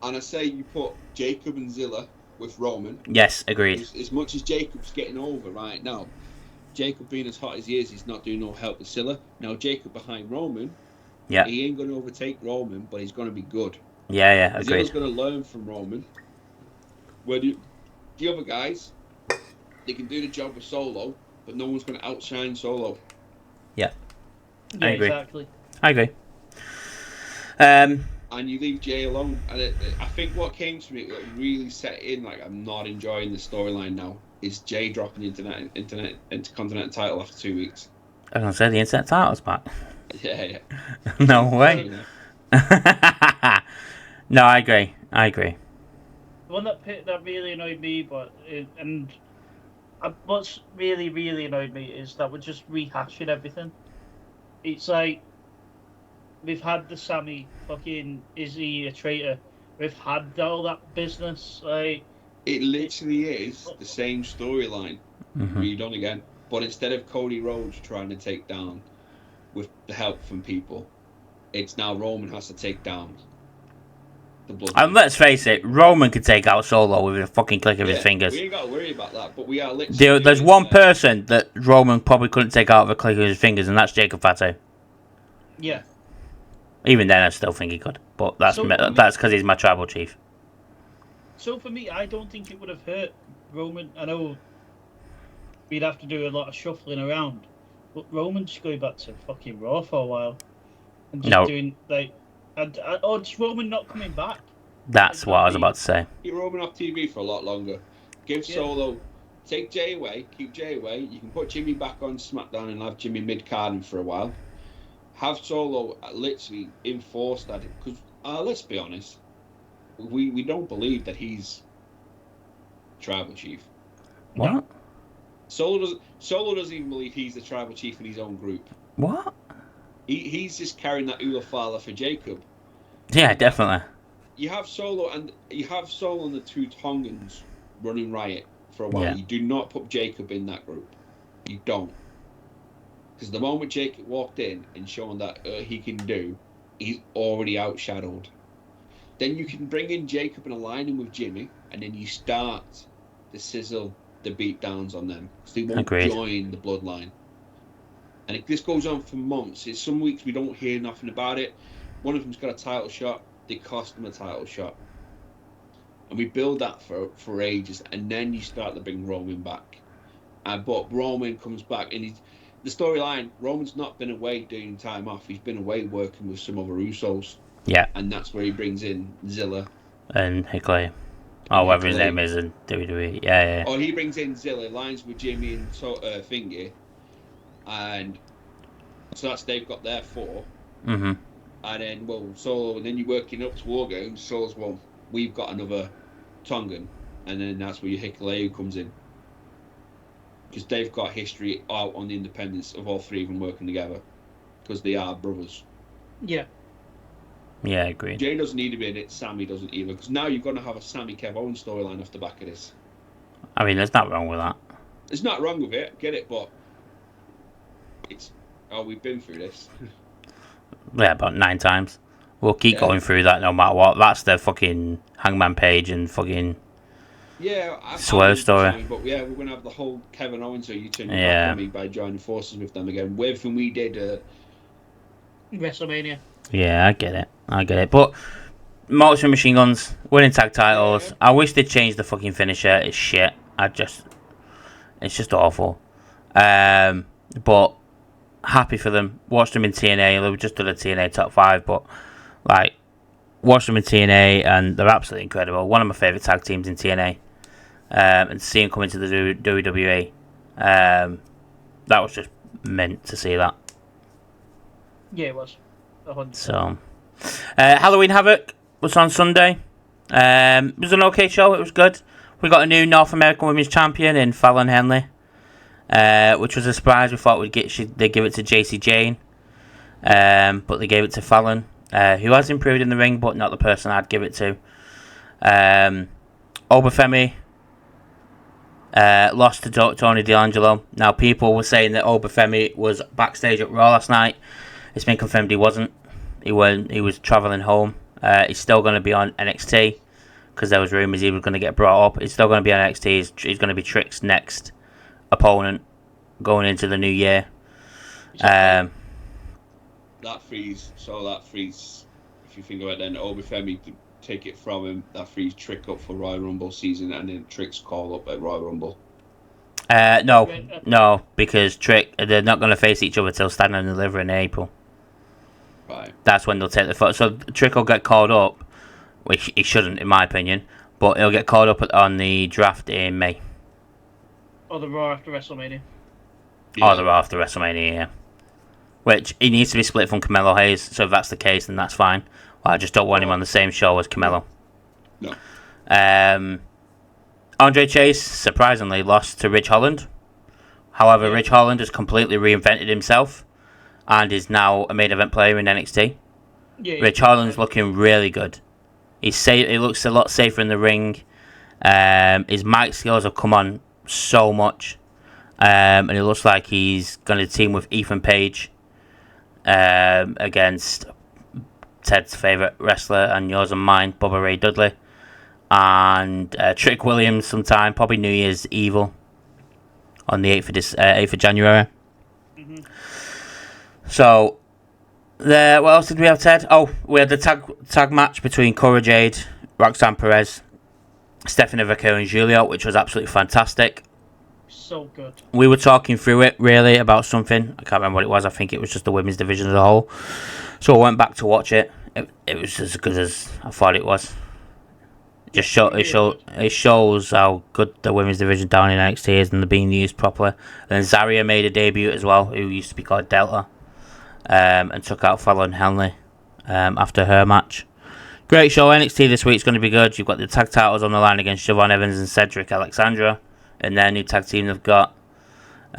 And I say you put Jacob and Zilla with Roman. Yes, agreed. As much as Jacob's getting over right now, Jacob being as hot as he is, he's not doing no help with Zilla. Now Jacob behind Roman, he ain't going to overtake Roman, but he's going to be good. Yeah, agreed. Zilla's going to learn from Roman. Where the other guys, they can do the job with Solo, but no one's going to outshine Solo. Yeah, I agree. Exactly. I agree. And you leave Jay alone. And I think what came to me, what really set in, like, I'm not enjoying the storyline now, is Jay dropping the Intercontinental title after 2 weeks. I was going to say the Internet title's back. Yeah. No way. No, I agree. The one that really annoyed me, what's really, really annoyed me is that we're just rehashing everything. It's like, we've had the Sami fucking, is he a traitor? We've had all that business, like... It literally is the same storyline. redone again. But instead of Cody Rhodes trying to take down with the help from people, it's now Roman has to take down the Bloodline. And let's face it, Roman could take out Solo with a fucking click of his fingers. We ain't got to worry about that, but we are literally... There's one person that Roman probably couldn't take out with a click of his fingers, and that's Jacob Fatu. Yeah. Even then, I still think he could. But that's because he's my tribal chief. So for me, I don't think it would have hurt Roman. I know we'd have to do a lot of shuffling around, but Roman just going back to fucking Raw for a while and just doing like, or just Roman not coming back. That's what I was about to say. Keep Roman off TV for a lot longer. Give Solo, take Jay away, keep Jay away. You can put Jimmy back on SmackDown and have Jimmy mid-carding for a while. Have Solo literally enforce that, because let's be honest, we don't believe that he's tribal chief. What? No. Solo doesn't even believe he's the tribal chief in his own group. What? He's just carrying that Ula Fala for Jacob. Yeah, definitely. You have Solo and the two Tongans running riot for a while. Yeah. You do not put Jacob in that group. You don't. Because the moment Jacob walked in and shown that he can do, he's already outshadowed. Then you can bring in Jacob and align him with Jimmy, and then you start to sizzle the beatdowns on them. Because they won't join the Bloodline. And if this goes on for months, it's some weeks we don't hear nothing about it. One of them's got a title shot, they cost them a title shot. And we build that for ages, and then you start to bring Roman back. But Roman comes back, and the storyline, Roman's not been away doing time off. He's been away working with some other Usos. Yeah. And that's where he brings in Zilla. And Hickley. Or whatever his name is in WWE. Yeah. Or he brings in Zilla, lines with Jimmy and Fingy. And so they've got their 4. Mm-hmm. And then, Solo, and then you're working up to War Games. Solo's, we've got another Tongan. And then that's where your Hikuleo comes in. Because they've got history out on the independence of all 3 of them working together. Because they are brothers. Yeah. Yeah, agreed. Jay doesn't need to be in it, Sami doesn't either. Because now you're going to have a Sami Kev Owens storyline off the back of this. I mean, there's nothing wrong with that. There's nothing wrong with it, get it, but we've been through this. Yeah, about 9 times. We'll keep going through that no matter what. That's the fucking Hangman Page and fucking Swerve story. But yeah, we're going to have the whole Kevin Owens, so you turn your back on me by joining forces with them again. With everything we did WrestleMania. Yeah, I get it. But Moxley Machine Guns winning tag titles. Yeah. I wish they'd change the fucking finisher. It's shit. It's just awful. But happy for them. Watched them in TNA. They just did a TNA top 5, but watched them in TNA and they're absolutely incredible. One of my favourite tag teams in TNA. And seeing them come into the WWE, that was just meant to see that. Yeah, it was. 100%. So, Halloween Havoc was on Sunday. It was an okay show. It was good. We got a new North American Women's Champion in Fallon Henley, which was a surprise. We thought they'd give it to JC Jane, but they gave it to Fallon, who has improved in the ring, but not the person I'd give it to. Obafemi lost to Tony D'Angelo. Now, people were saying that Obafemi was backstage at Raw last night. It's been confirmed he wasn't. He was travelling home. He's still going to be on NXT because there was rumours he was going to get brought up. He's still going to be on NXT. He's going to be Trick's next opponent going into the new year. That frees. If you think about it, then Obafemi to take it from him. That frees Trick up for Royal Rumble season, and then Trick's call up at Royal Rumble. No, because Trick, they're not going to face each other till Stand and Deliver in April. Right. That's when they'll take the foot. So Trick will get called up, which he shouldn't, in my opinion, but he'll get called up on the draft in May. Or the Raw after WrestleMania. Yeah. Or the Raw after WrestleMania, yeah. Which, he needs to be split from Carmelo Hayes, so if that's the case, then that's fine. Well, I just don't want him on the same show as Carmelo. No. Andre Chase, surprisingly, lost to Ridge Holland. However, Ridge Holland has completely reinvented himself and is now a main event player in NXT. Yeah, Ridge Holland's looking really good. He looks a lot safer in the ring. His mic skills have come on so much. and it looks like he's going to team with Ethan Page against Ted's favourite wrestler and yours and mine, Bubba Ray Dudley, and Trick Williams sometime, probably New Year's Evil on the 8th of January. Mm-hmm. So, what else did we have, Ted? Oh, we had the tag match between Cora Jade, Roxanne Perez, Stephanie Vaquero and Julia, which was absolutely fantastic. So good. We were talking through it, really, about something. I can't remember what it was. I think it was just the women's division as a whole. So I went back to watch it. It was as good as I thought it was. It shows how good the women's division down in NXT is and they're being used properly. And then Zarya made a debut as well, who used to be called Delta, and took out Fallon Henley after her match. Great show. NXT this week's going to be good. You've got the tag titles on the line against Javon Evans and Cedric Alexandra. And their new tag team they've got.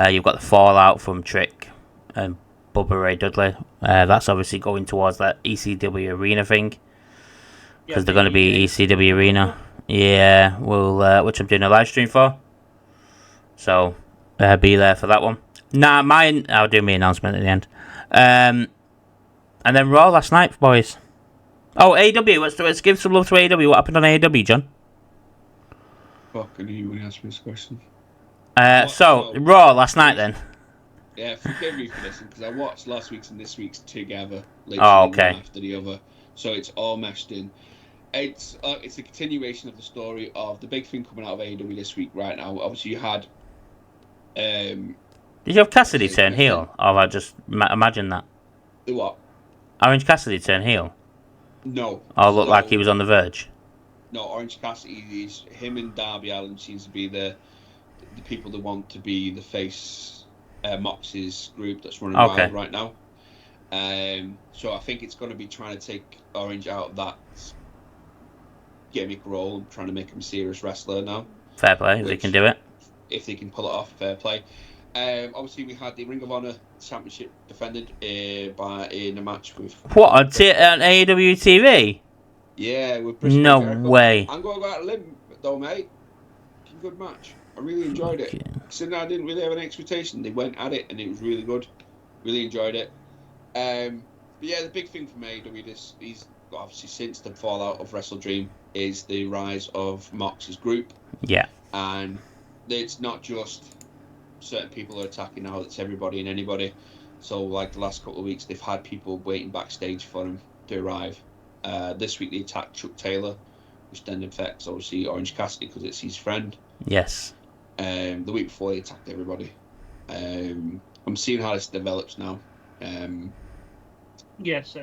You've got the fallout from Trick and Bubba Ray Dudley. That's obviously going towards that ECW Arena thing. Because they're going to be ECW Arena. Yeah, which I'm doing a live stream for. So, be there for that one. I'll do my announcement at the end. And then Raw last night, boys. Oh, AEW. Let's give some love to AEW. What happened on AEW, John? Fucking you when you ask me this question. So Raw last night then. Yeah, forgive me for this because I watched last week's and this week's together. Oh, okay. One after the other, so it's all meshed in. It's a continuation of the story of the big thing coming out of AEW this week. Right now, obviously you had. Did you have Cassidy turn heel? Or I just imagine that. The what? Orange Cassidy turn heel. No. Or looked like he was on the verge. No, Orange Cassidy is him and Darby Allin seems to be the people that want to be the face Mox's group that's running wild right now. So I think it's going to be trying to take Orange out of that gimmick role and trying to make him a serious wrestler now. Fair play, if they can do it. If they can pull it off, fair play. Obviously, we had the Ring of Honor Championship defended in a match with... What, on AEW TV? Yeah, with No Jericho. way. I'm going to go out on a limb, though, mate. Good match. I really enjoyed it. Considering I didn't really have an expectation, they went at it and it was really good. Really enjoyed it. But yeah, the big thing for me, is obviously since the fallout of Wrestle Dream, is the rise of Mox's group. Yeah. And it's not just certain people are attacking now, it's everybody and anybody. So, like the last couple of weeks, they've had people waiting backstage for him to arrive. This week they attacked Chuck Taylor, which then affects obviously Orange Cassidy because it's his friend. Yes. The week before they attacked everybody. I'm seeing how this develops now. Yes.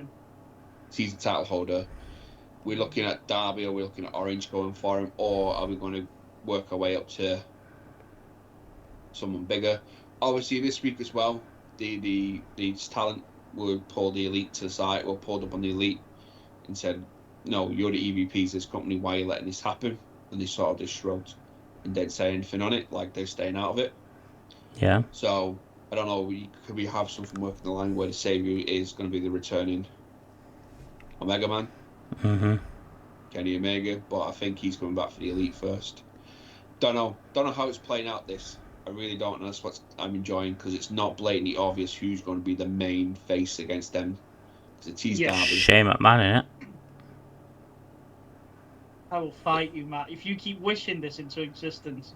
He's the title holder. We're looking at Darby, or we're looking at Orange going for him, or are we going to work our way up to someone bigger? Obviously, this week as well, the talent will pull the Elite to the side, or pulled up on the Elite and said, "No, you're the EVPs of this company. Why are you letting this happen?" And they sort of just shrugged and didn't say anything on it, like they're staying out of it. Yeah. So I don't know. Could we have something working the line where the savior is going to be the returning Omega Man? Mm-hmm. Kenny Omega, but I think he's coming back for the Elite first. Don't know how it's playing out. This I really don't know. That's what I'm enjoying because it's not blatantly obvious who's going to be the main face against them. It's Darby. Shame McMahon, innit? I will fight you, Matt. If you keep wishing this into existence,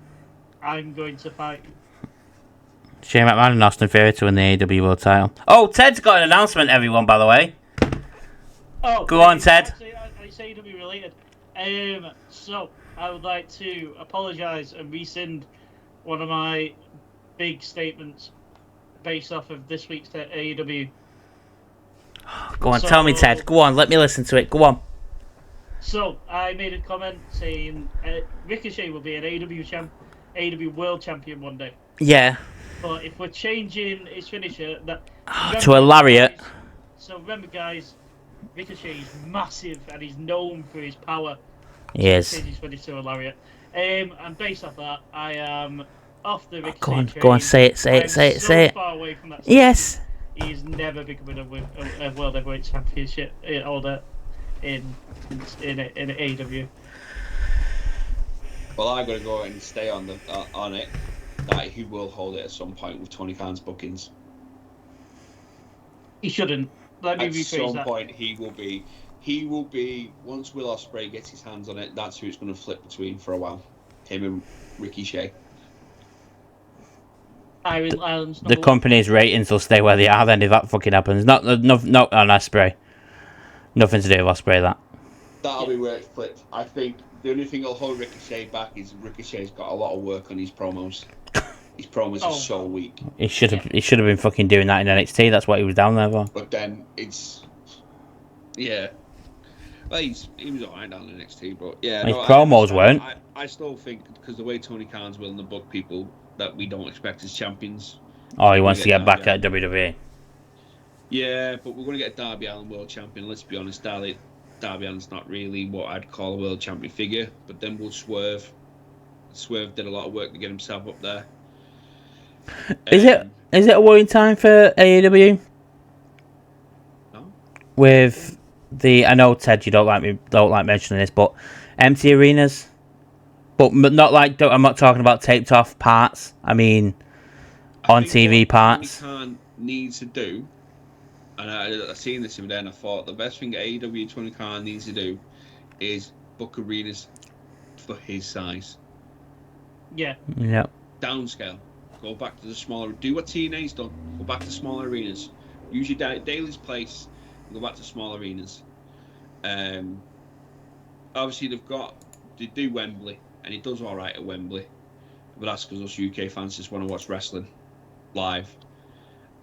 I'm going to fight you. Shane McMahon and Austin Theory to win the AEW World title. Oh, Ted's got an announcement, everyone, by the way. Oh, go on, Ted. It's AEW related. So I would like to apologise and rescind one of my big statements based off of this week's AEW. Go on, tell me, Ted. Go on, let me listen to it. Go on. So I made a comment saying Ricochet will be an AEW World Champion one day. Yeah. But if we're changing his finisher, to a lariat. So remember, guys, Ricochet is massive and he's known for his power. He is. Change his finish to a lariat. And based off that, I am off the Ricochet Go on, say it. Far away from that. Yes. He's never becoming a World Heavyweight Championship holder in AEW. Well, I'm going to go and stay on it that he will hold it at some point with Tony Khan's bookings. He shouldn't. Let me At rephrase some that. point, he will be. Once Will Ospreay gets his hands on it, that's who it's going to flip between for a while. Him and Ricochet. Ireland's The company's ratings will stay where they are then if that fucking happens. Not on Ospreay. Nothing to do with Ospreay, that. That'll be where it flips. I think the only thing that'll hold Ricochet back is Ricochet's got a lot of work on his promos. His promos are so weak. He should have been fucking doing that in NXT. That's what he was down there for. But then it's well, he was alright down in NXT, but yeah, his promos weren't. I still think because the way Tony Khan's willing to book people that we don't expect as champions. Oh, he wants to get back at WWE. Yeah, but we're going to get Darby Allin world champion. Let's be honest, Darby Allin's not really what I'd call a world champion figure. But then we'll Swerve. Swerve did a lot of work to get himself up there. Is it a worrying time for AEW? No. With I know Ted, you don't like mentioning this, but empty arenas. But not like, I'm not talking about taped off parts. I mean, on TV parts. What Tony Khan needs to do, and I seen this the other day, and I thought the best thing AEW Tony Khan needs to do is book arenas for his size. Yeah. Yep. Downscale. Go back to the smaller. Do what TNA's done. Go back to smaller arenas. Use your Daily's place. And go back to small arenas. Obviously they do Wembley, and it does all right at Wembley, but that's because us UK fans just want to watch wrestling live.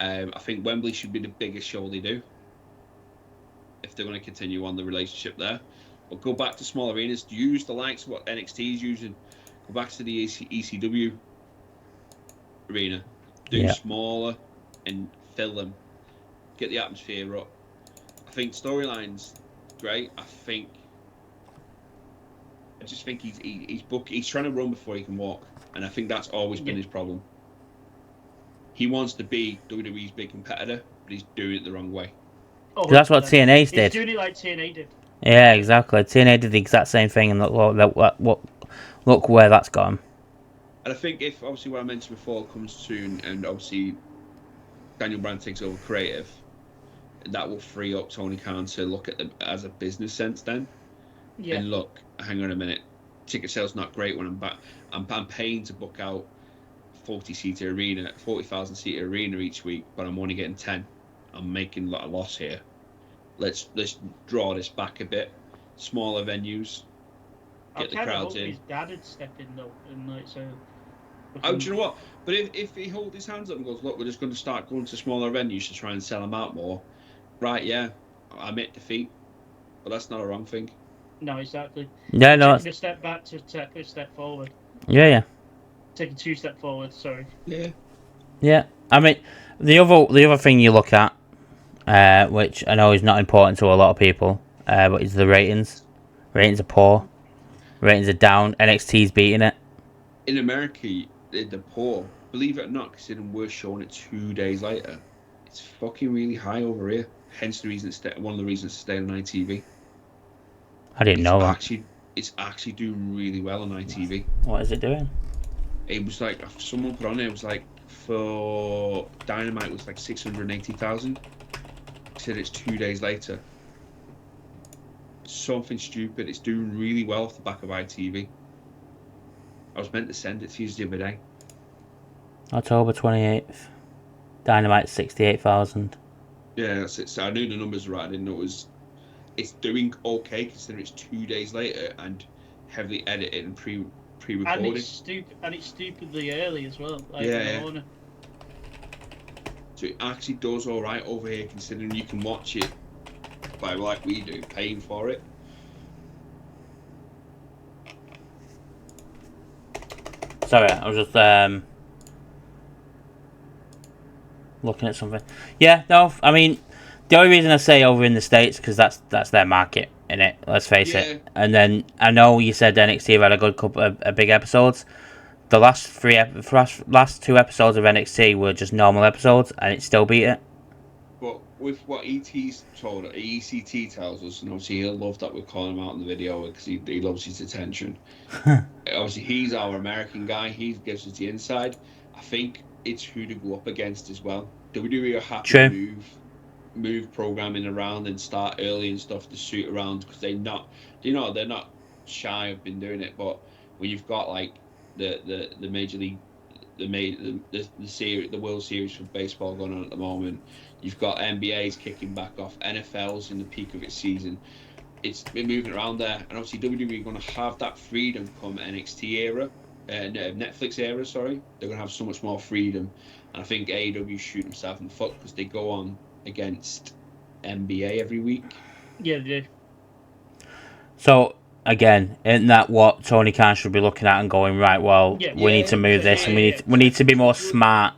I think Wembley should be the biggest show they do if they're going to continue on the relationship there. But go back to small arenas. Use the likes of what NXT is using. Go back to the ECW arena. Do smaller and fill them. Get the atmosphere up. I think storylines great. I just think he's trying to run before he can walk, and I think that's always been his problem. He wants to be WWE's big competitor, but he's doing it the wrong way. Oh, that's what TNA did. He's doing it like TNA did. Yeah, exactly. TNA did the exact same thing, and look where that's gone. And I think if obviously what I mentioned before comes to, and obviously Daniel Bryan takes over creative, that will free up Tony Khan to look at them as a business sense then. Yeah. And look, hang on a minute, ticket sales not great when I'm back. I'm paying to book out 40,000 seater arena each week, but I'm only getting 10. I'm making a lot of loss here. Let's draw this back a bit. Smaller venues. Get the crowds in. His dad would step in though, and like so. Oh, do you know what? But if he holds his hands up and goes, look, we're just going to start going to smaller venues to try and sell them out more. Right? Yeah, I admit defeat, but that's not a wrong thing. No, exactly. Yeah, no. Taking a step back to take a step forward. Yeah. Taking 2 steps forward. Sorry. Yeah. Yeah. I mean, the other thing you look at, which I know is not important to a lot of people, but is the ratings. Ratings are poor. Ratings are down. NXT's beating it. In America, they're poor. Believe it or not, considering we're showing it 2 days later, it's fucking really high over here. Hence the reason one of the reasons to stay on ITV. I didn't know that. It's actually doing really well on ITV. What is it doing? It was like someone put on it. It was like for Dynamite it was like 680,000. Said it's 2 days later. Something stupid. It's doing really well off the back of ITV. I was meant to send it to you the other day. October 28th. Dynamite 68,000. Yeah, that's it. So I knew the numbers were right. I didn't know it's doing okay considering it's 2 days later and heavily edited and pre-recorded. And it's stupidly early as well. Like yeah. So it actually does all right over here considering you can watch it by like we do, paying for it. Sorry, I was just looking at something. Yeah, no, I mean, the only reason I say over in the States because that's their market, innit? Let's face it. And then I know you said NXT have had a good couple of big episodes. The last 2 episodes of NXT were just normal episodes, and it still beat it. But with what ECT tells us, and obviously he'll love that we're calling him out in the video because he loves his attention. Obviously, he's our American guy. He gives us the inside. I think it's who to go up against as well. WWE are happy to move programming around and start early and stuff to suit around because they're not shy of been doing it. But when you've got like the major league, the World Series for baseball going on at the moment, you've got NBA's kicking back off, NFL's in the peak of its season. It's been moving around there, and obviously WWE are going to have that freedom come NXT era, Netflix era. Sorry, they're going to have so much more freedom, and I think AEW shoot themselves in the foot because they go on against NBA every week. Yeah, they do. So again, isn't that what Tony Khan should be looking at and going, right? Well, we need to move this, and we need to be more smart.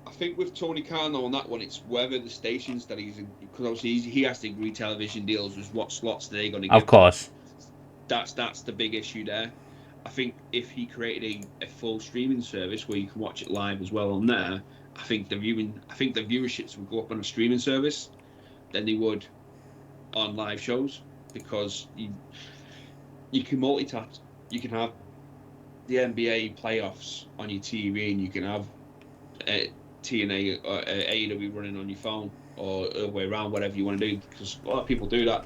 I think with Tony Khan on that one, it's whether the stations that he's in, because obviously he has to agree television deals with what slots they're going to give. Of course. That's the big issue there. I think if he created a full streaming service where you can watch it live as well on there, I think the viewerships would go up on a streaming service than they would on live shows because you can multitask. You can have the NBA playoffs on your TV, and you can have TNA or AEW running on your phone, or the other way around, whatever you want to do, because a lot of people do that.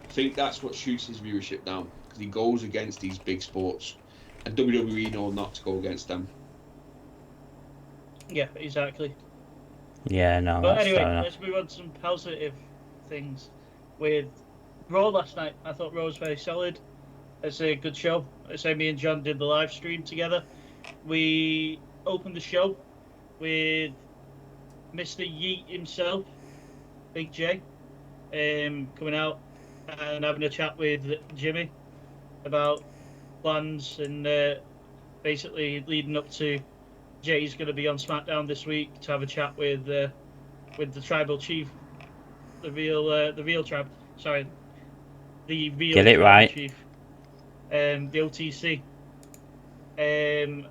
I think that's what shoots his viewership down, because he goes against these big sports, and WWE know not to go against them. Yeah, exactly. Yeah, no. But anyway, let's move on to some positive things. With Raw last night, I thought Raw was very solid. It's a good show. So me and John did the live stream together. We opened the show with Mr. Yeet himself, Big J, coming out and having a chat with Jimmy about plans and basically leading up to Jay's going to be on SmackDown this week to have a chat with the tribal chief, the real tribe. Sorry, the real Get it right. Chief, the OTC,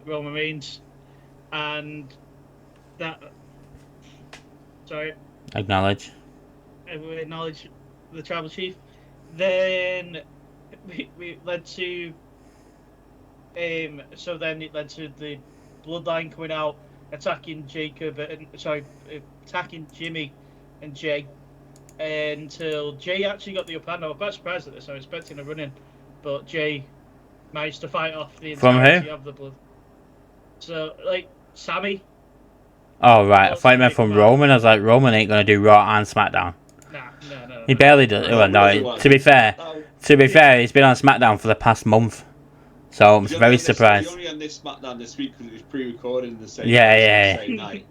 Roman Reigns, and that. Sorry. Acknowledge the tribal chief. Then we led to. So then it led to the Bloodline coming out, attacking Jimmy and Jay, until Jay actually got the upper hand. I was quite surprised at this. I was expecting a run-in, but Jay managed to fight off the entirety of the blood. So, like, Sami. Oh, right. I thought you meant from Roman. I was like, Roman ain't going to do Raw and SmackDown. No. He barely does. Well, no, to be fair, he's been on SmackDown for the past month. So I'm very surprised. He's only on this SmackDown this week because it was pre-recorded the same night.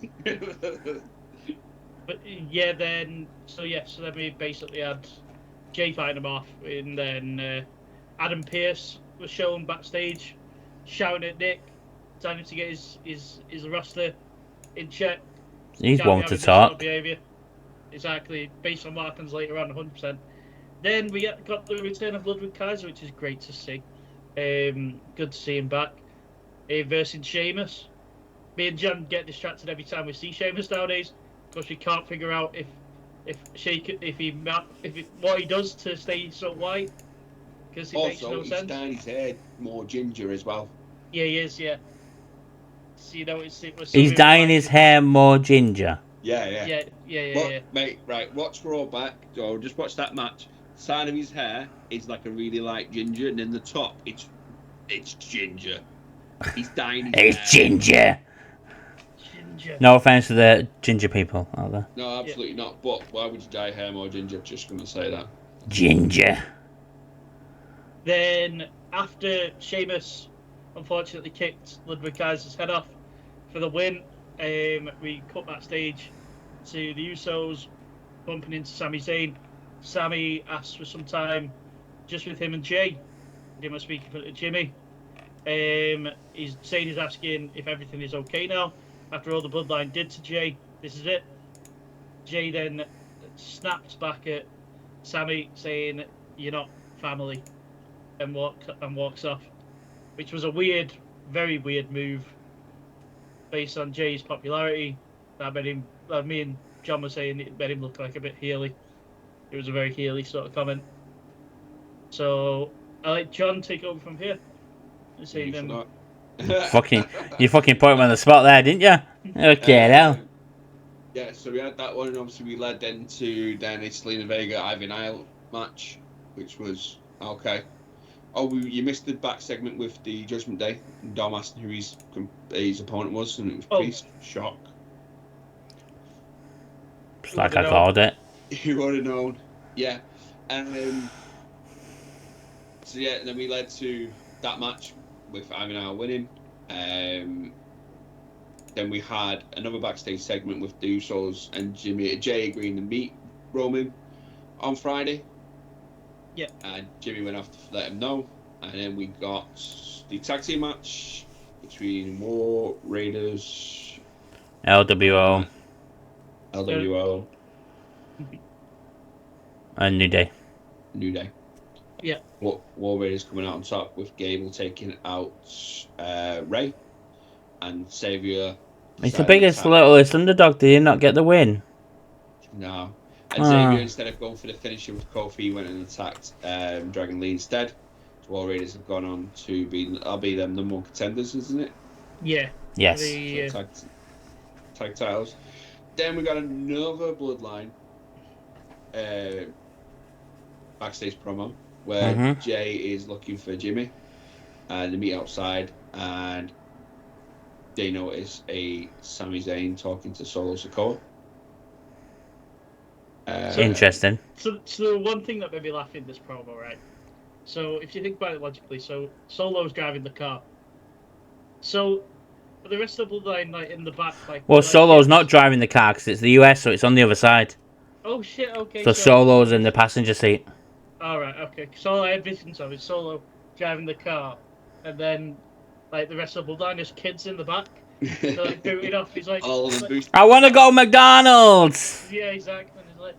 But so then we basically had Jay fighting him off, and then Adam Pearce was shown backstage, shouting at Nick, telling him to get his roster in check. He's one to talk. Behavior. Exactly, based on what happens later on, 100%. Then we got the return of Ludwig Kaiser, which is great to see. Good to see him back. Versus Sheamus. Me and John get distracted every time we see Sheamus nowadays because we can't figure out what he does to stay so white. Because it makes no sense. Also, he's dyeing his hair more ginger as well. Yeah, he is. Yeah. So, he's dyeing his hair more ginger. Yeah. Mate, right, watch Raw back. So just watch that match. Side of his hair is like a really light ginger, and then the top, it's ginger. He's dyeing his hair. It's ginger. No offense to the ginger people out there. No, absolutely not. But why would you dye hair more ginger? Just gonna say that. Ginger. Then after Sheamus unfortunately kicked Ludwig Kaiser's head off for the win, we cut backstage to the Usos bumping into Sami Zayn. Sami asked for some time just with him and Jay. He didn't want to speak to Jimmy. He's saying he's asking if everything is okay now after all the Bloodline did to Jay. This is it. Jay then snaps back at Sami saying, "You're not family," and walks off, which was a weird, very weird move based on Jay's popularity. Me and John was saying it made him look like a bit heely. It was a very heely sort of comment. So I let John take over from here. You forgot. You fucking put him on the spot there, didn't you? Okay, now. Yeah, so we had that one, and obviously we led into then a Selena Vega Ivy Nile match, which was okay. Oh, you missed the back segment with the Judgment Day. Dom asked who his opponent was, and it was Priest. Shock. It's like I called it. You would have known. Yeah. So yeah, then we led to that match with Ivy Nile winning. Then we had another backstage segment with the Usos and Jay agreeing to meet Roman on Friday. Yeah. And Jimmy went off to let him know. And then we got the tag team match between War Raiders, LWO, and New Day. Yeah. War Raiders coming out on top with Gable taking out Ray and Xavier. He's the biggest, littlest underdog. Did he not get the win? No. And Xavier, instead of going for the finisher with Kofi, went and attacked Dragon Lee instead. So War Raiders have gone on to be them number one contenders, isn't it? Yeah. Yes. Tag titles. Then we got another Bloodline backstage promo where Jay is looking for Jimmy and they meet outside, and they notice a Sami Zayn talking to Solo Sikoa. Interesting. So the one thing that made me laugh in this promo, right? So if you think about it logically, so Solo's driving the car. So the rest of the Bloodline, like in the back, like. Well, Solo's not driving the car because it's the US, so it's on the other side. Oh shit! Okay. So Solo's in the passenger seat. All right. Okay. So I had visions of it. Solo driving the car, and then like the rest of the Bloodline, there's kids in the back. They're like booting off. He's like, I want to go McDonald's. Yeah, exactly. He's like,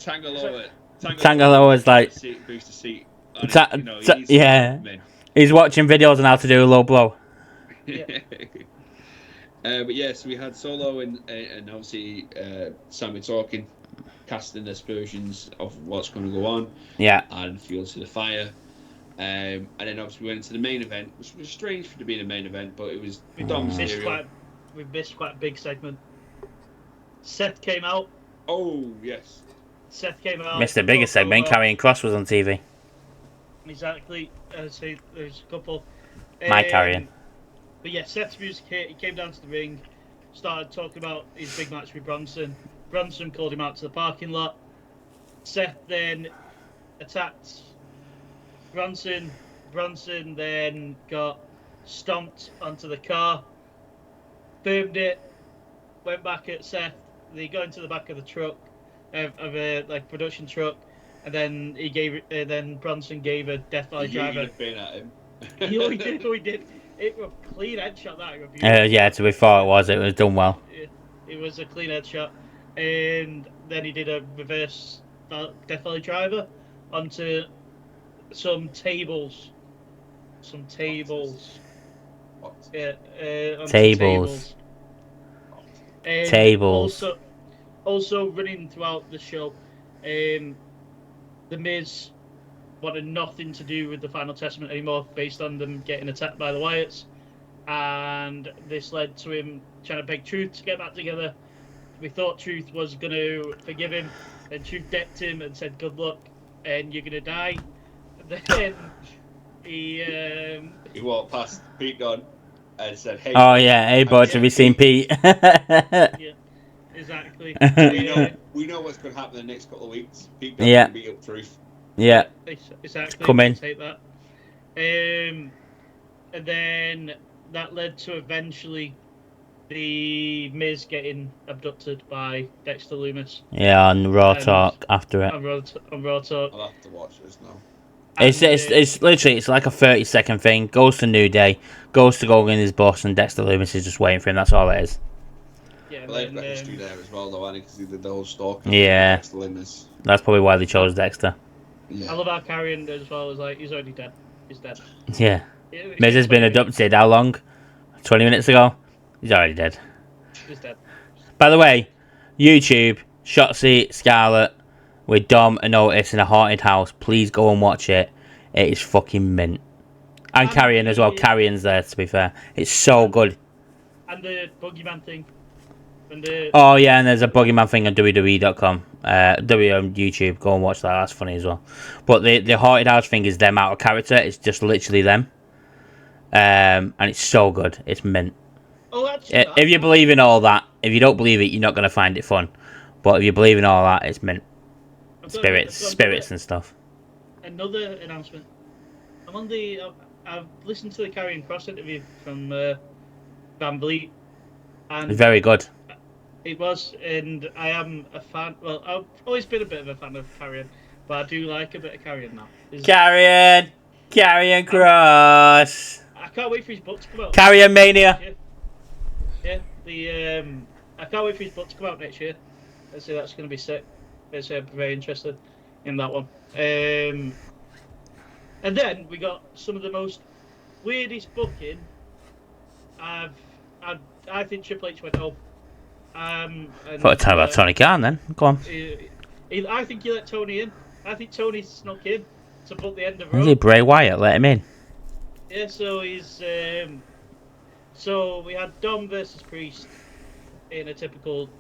Tangaloa is like, boost the seat. Yeah. He's watching videos on how to do a low blow. Yeah. But yeah, so we had Solo and obviously Sami talking, casting aspersions of what's going to go on. Yeah. And fuel to the fire. And then obviously we went into the main event, which was strange for it to be the main event, but it was Dom Mysterio. We missed quite a big segment. Seth came out. Oh, yes. Seth came out. Missed the biggest segment. Karrion Kross was on TV. Exactly. So there's a couple. My Karrion. But yeah, Seth's music hit. He came down to the ring, started talking about his big match with Bronson. Bronson called him out to the parking lot. Seth then attacked Bronson. Bronson then got stomped onto the car, boomed it, went back at Seth. They got into the back of the truck, of a production truck, and then then Bronson gave a Death Valley driver. You'd have been at him. We did. It was a clean headshot. Yeah, to be fair, it was done well. It was a clean headshot, and then he did a reverse Death Valley driver onto some tables. Yeah, tables. Tables. Also running throughout the show, The Miz wanted nothing to do with the Final Testament anymore, based on them getting attacked by the Wyatts, and this led to him trying to beg Truth to get back together. We thought Truth was going to forgive him, and Truth decked him and said, "Good luck, and you're going to die." And then he walked past Pete Dunne and said, "Hey." Oh yeah, hey bud, have you seen Pete? Yeah, exactly. we know what's going to happen in the next couple of weeks. Pete Dunne's going to beat up Truth. Yeah. Exactly. Come in. Take that. And then that led to eventually the Miz getting abducted by Dexter Lumis. Yeah, on Raw Talk after it. On Raw Talk. I'll have to watch this now. It's literally, it's like a 30-second thing. Goes to New Day, goes to go in his boss, and Dexter Lumis is just waiting for him. That's all it is. Yeah, well, they've got history there as well, though, because he did the whole stalking. Yeah. Dexter Lumis. That's probably why they chose Dexter. Yeah. I love how Karrion as well was like, he's already dead. He's dead. Yeah. Miz has been abducted how long? 20 minutes ago? He's already dead. He's dead. By the way, YouTube, Shotzi Scarlett with Dom and Otis in a haunted house. Please go and watch it. It is fucking mint. And Carrion as well. Carrion's there, to be fair. It's so good. And the Boogeyman thing. Oh, yeah, and there's a Boogeyman thing on WWE.com. on YouTube. Go and watch that. That's funny as well. But the haunted house thing is them out of character. It's just literally them. And it's so good. It's mint. Oh, that's if you believe in all that, if you don't believe it, you're not going to find it fun. But if you believe in all that, it's mint. Spirits and stuff. Another announcement. I've listened to the Karrion Kross interview from Van Vliet. And Very good. It was, and I am a fan. Well, I've always been a bit of a fan of Karrion, but I do like a bit of Karrion now. Karrion Kross. I can't wait for his book to come out. Karrion Mania. Yeah, I can't wait for his book to come out next year. I say that's going to be sick. I'm very interested in that one. And then we got some of the most weirdest booking. I think Triple H went home. Thought to tell about Tony Khan then. Go on. I think he let Tony in. I think Tony snuck in to book the end of Raw. Is it Bray Wyatt let him in? Yeah, so he's. So we had Dom versus Priest in a typical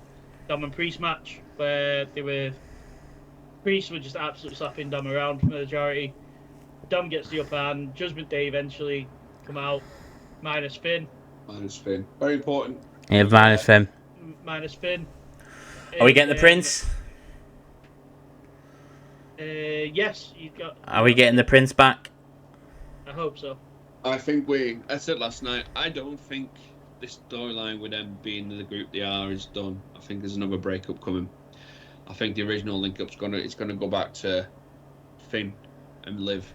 Dom and Priest match where Priest were just absolutely slapping Dom around for the majority. Dom gets the upper hand. Judgment Day eventually come out. Minus Finn. Very important. Yeah, minus Finn. Minus Finn. Are we getting the Prince? Yes, you got. Are we getting the Prince back? I hope so. I said last night, I don't think this storyline with them being the group they are is done. I think there's another breakup coming. I think the original link-up's gonna go back to Finn and Liv.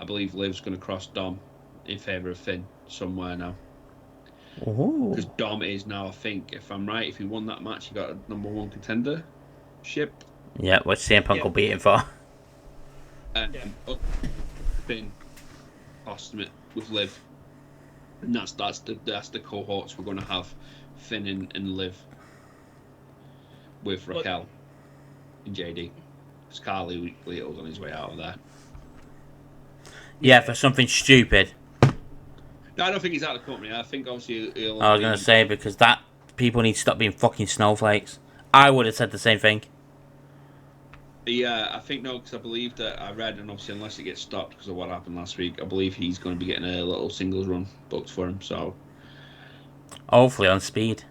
I believe Liv's gonna cross Dom in favour of Finn somewhere now. Because Dom is now, I think, if I'm right, if he won that match, he got a #1 contender ship. Yeah, what CM Punk will beat him for. And Finn costing it with Liv. And that's the cohorts we're going to have, Finn and Liv with Raquel and JD. Because Carly Little's on his way out of there. Yeah, for something stupid. No, I don't think he's out of the company. I think obviously he'll. I was going to say, because that people need to stop being fucking snowflakes. I would have said the same thing. Yeah, I think no, because I believe that I read, and obviously unless it gets stopped because of what happened last week, I believe he's going to be getting a little singles run booked for him. So hopefully on Speed.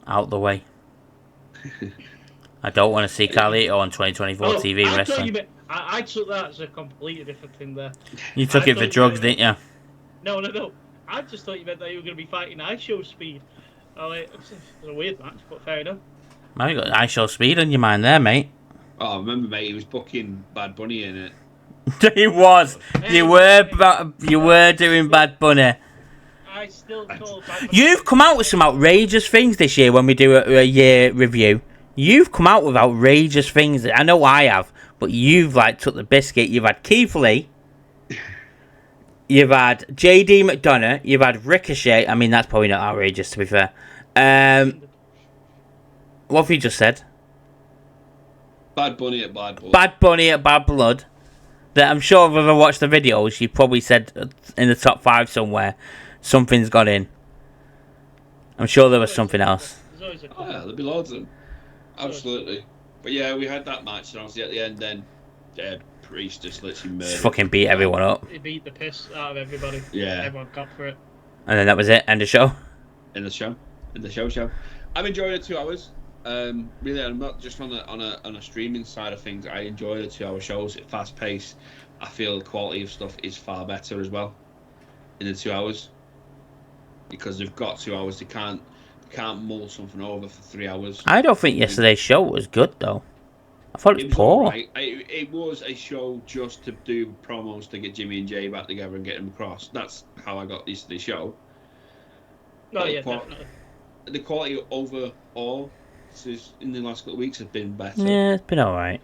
Out the way. I don't want to see Carlito on 2024 TV wrestling. I took that as a completely different thing there. You took it for drugs, didn't you? No. I just thought you meant that you were going to be fighting iShow Speed. It's a weird match, but fair enough. Man, you got iShow Speed on your mind there, mate. Oh, remember, mate, he was booking Bad Bunny in it. He was. You were doing Bad Bunny. I still call Bad Bunny. You've come out with some outrageous things this year when we do a year review. You've come out with outrageous things. I know I have, but you've took the biscuit. You've had Keith Lee. You've had JD McDonough. You've had Ricochet. I mean, that's probably not outrageous, to be fair. What have you just said? Bad Bunny at Bad Blood. Bad Bunny at Bad Blood. That I'm sure if I've ever watched the videos, you probably said in the top 5 somewhere, something's got in. I'm sure there was something else. Yeah, there'll be loads of them. Absolutely. But yeah, we had that match, and obviously at the end then, Priest just literally murdered. Just fucking beat everyone up. He beat the piss out of everybody. Yeah. Everyone got for it. And then that was it. End of show. In the show. I'm enjoying the 2 hours. Really, I'm not just on a streaming side of things. I enjoy the 2-hour shows. It's fast paced. I feel the quality of stuff is far better as well in the 2 hours because they've got 2 hours. They can't mull something over for 3 hours. I don't think yesterday's show was good though. I thought it was poor. Right. It was a show just to do promos to get Jimmy and Jay back together and get them across. That's how I got yesterday's show. No, yeah, definitely. The quality overall in the last couple of weeks has been better. Yeah, it's been alright.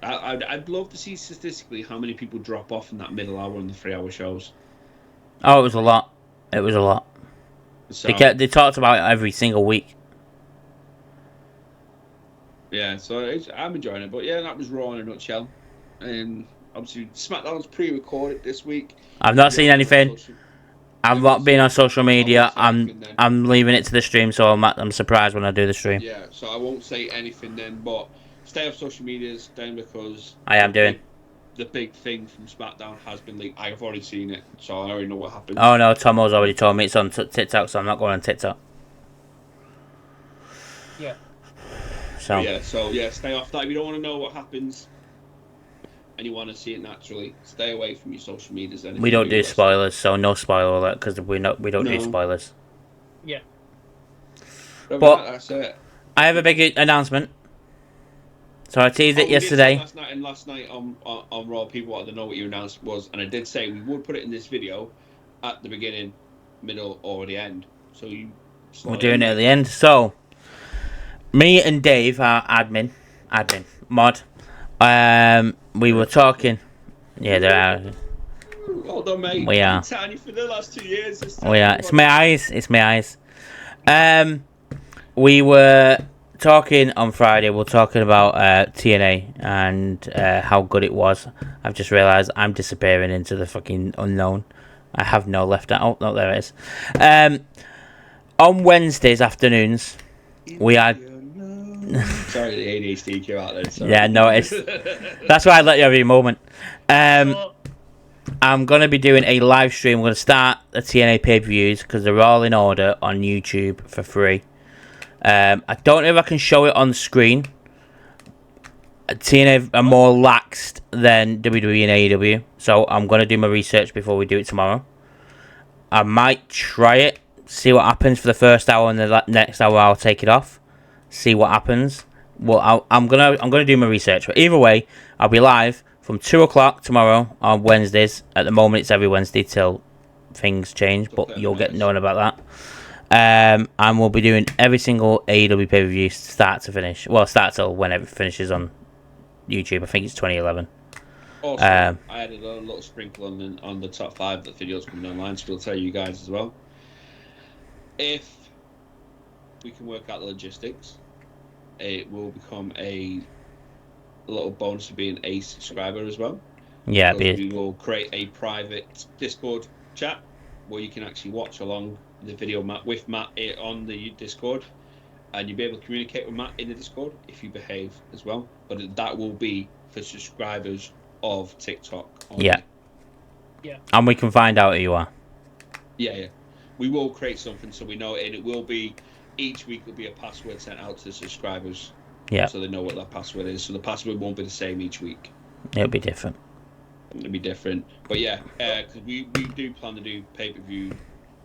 I'd love to see statistically how many people drop off in that middle hour on the 3-hour shows. Oh, it was a lot. It was a lot. So, They talked about it every single week. Yeah, so I'm enjoying it. But yeah, that was Raw in a nutshell. And obviously, SmackDown's pre-recorded this week. I've not seen anything. I've not been on social media. I'm leaving it to the stream, so I'm surprised when I do the stream. Yeah, so I won't say anything then, but stay off social medias then, because I am doing. The big thing from SmackDown has been leaked. I've already seen it, so I already know what happened. Oh no, Tomo's already told me it's on TikTok, so I'm not going on TikTok. Yeah. So stay off that. If you don't want to know what happens and you want to see it naturally, stay away from your social medias. Then we don't do spoilers, so no spoiler alert, because we don't do spoilers. Yeah. But that's it. I have a big announcement. So I teased it yesterday. Last night on Raw, people wanted to know what your announcement was, and I did say we would put it in this video at the beginning, middle, or the end. So we're doing it at the end. So me and Dave, our admin mod, we were talking. Yeah, there are. Well done, mate. We are. Tiny for the last 2 years. We are. It's my eyes. We were talking on Friday. We're talking about TNA and how good it was. I've just realised I'm disappearing into the fucking unknown. I have no left out. Oh, no, there it is. On Wednesdays afternoons, we had. Sorry, the ADHD came out there. Sorry. Yeah, no, that's why I let you have your moment. I'm going to be doing a live stream. We're going to start the TNA pay-per-views because they're all in order on YouTube for free. I don't know if I can show it on the screen. TNA are more laxed than WWE and AEW, so I'm going to do my research before we do it tomorrow. I might try it, see what happens for the first hour, and the next hour I'll take it off. See what happens. Well, I'm gonna do my research. But either way, I'll be live from 2 o'clock tomorrow on Wednesdays. At the moment, it's every Wednesday till things change, but you'll get known about that. And we'll be doing every single AEW pay-per-view start to finish. Well, start till whenever it finishes on YouTube. I think it's 2011. Also, I added a little sprinkle on the top 5 that videos coming online, so we'll tell you guys as well. If we can work out the logistics, it will become a little bonus for being a subscriber as well. Yeah, we will create a private Discord chat where you can actually watch along the video with Matt on the Discord, and you'll be able to communicate with Matt in the Discord if you behave as well. But that will be for subscribers of TikTok only. Yeah. And we can find out who you are. Yeah. We will create something so we know it, and it will be each week will be a password sent out to the subscribers. Yeah. So they know what that password is. So the password won't be the same each week. It'll be different. But yeah, because we do plan to do pay-per-view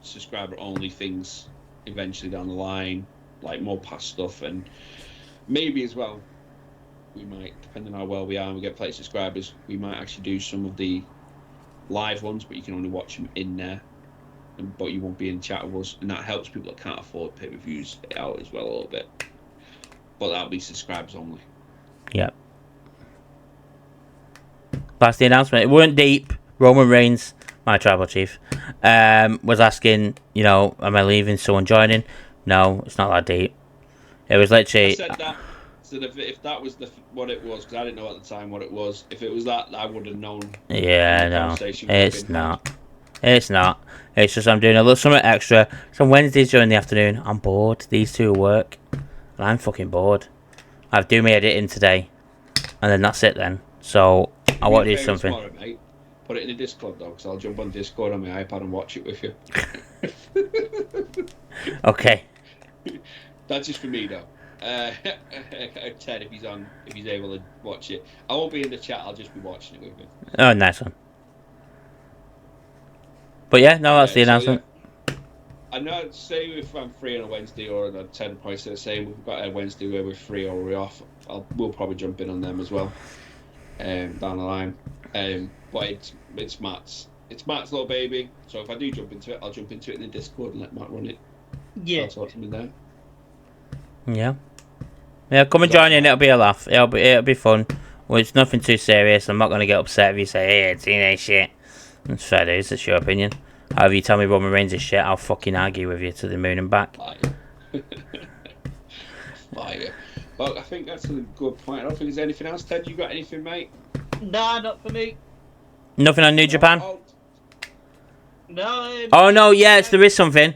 subscriber only things eventually down the line, like more past stuff, and maybe as well we might, depending on how well we are and we get plenty of subscribers, we might actually do some of the live ones, but you can only watch them in there. But you won't be in chat with us, and that helps people that can't afford pay-per-views out as well a little bit. But that'll be subscribers only. Yep. That's the announcement. It weren't deep. Roman Reigns, my tribal chief, was asking, am I leaving? Someone joining? No, it's not that deep. It was literally. I said that. So if that was what it was, because I didn't know at the time what it was. If it was that, I would have known. Yeah, no, it's not. It's not. It's just I'm doing a little something extra. So Wednesdays during the afternoon, I'm bored. These two work, and I'm fucking bored. I've do my editing today, and then that's it then. So I want to do something. Tomorrow, mate. Put it in the Discord though, because I'll jump on Discord on my iPad and watch it with you. Okay. That's just for me though. Ted, if he's able to watch it, I won't be in the chat. I'll just be watching it with him. Oh, nice one. But yeah, no, that's the announcement. Yeah. I know, say if I'm free on a Wednesday or on a 10 points, they're saying we've got a Wednesday where we're free or we're off. We'll probably jump in on them as well, down the line. But it's Matt's little baby. So if I do jump into it, I'll jump into it in the Discord and let Matt run it. Yeah. That's what's in there. Yeah, come and join in. It'll be a laugh. It'll be fun. Well, it's nothing too serious. I'm not gonna get upset if you say, "Hey, it's teenage shit." It's fair dues. It's your opinion. However you tell me Roman Reigns is shit, I'll fucking argue with you to the moon and back. Fire. Well, I think that's a good point. I don't think there's anything else. Ted, you got anything, mate? Nah, not for me. Nothing on New Japan? No. Oh no, yes, there is something.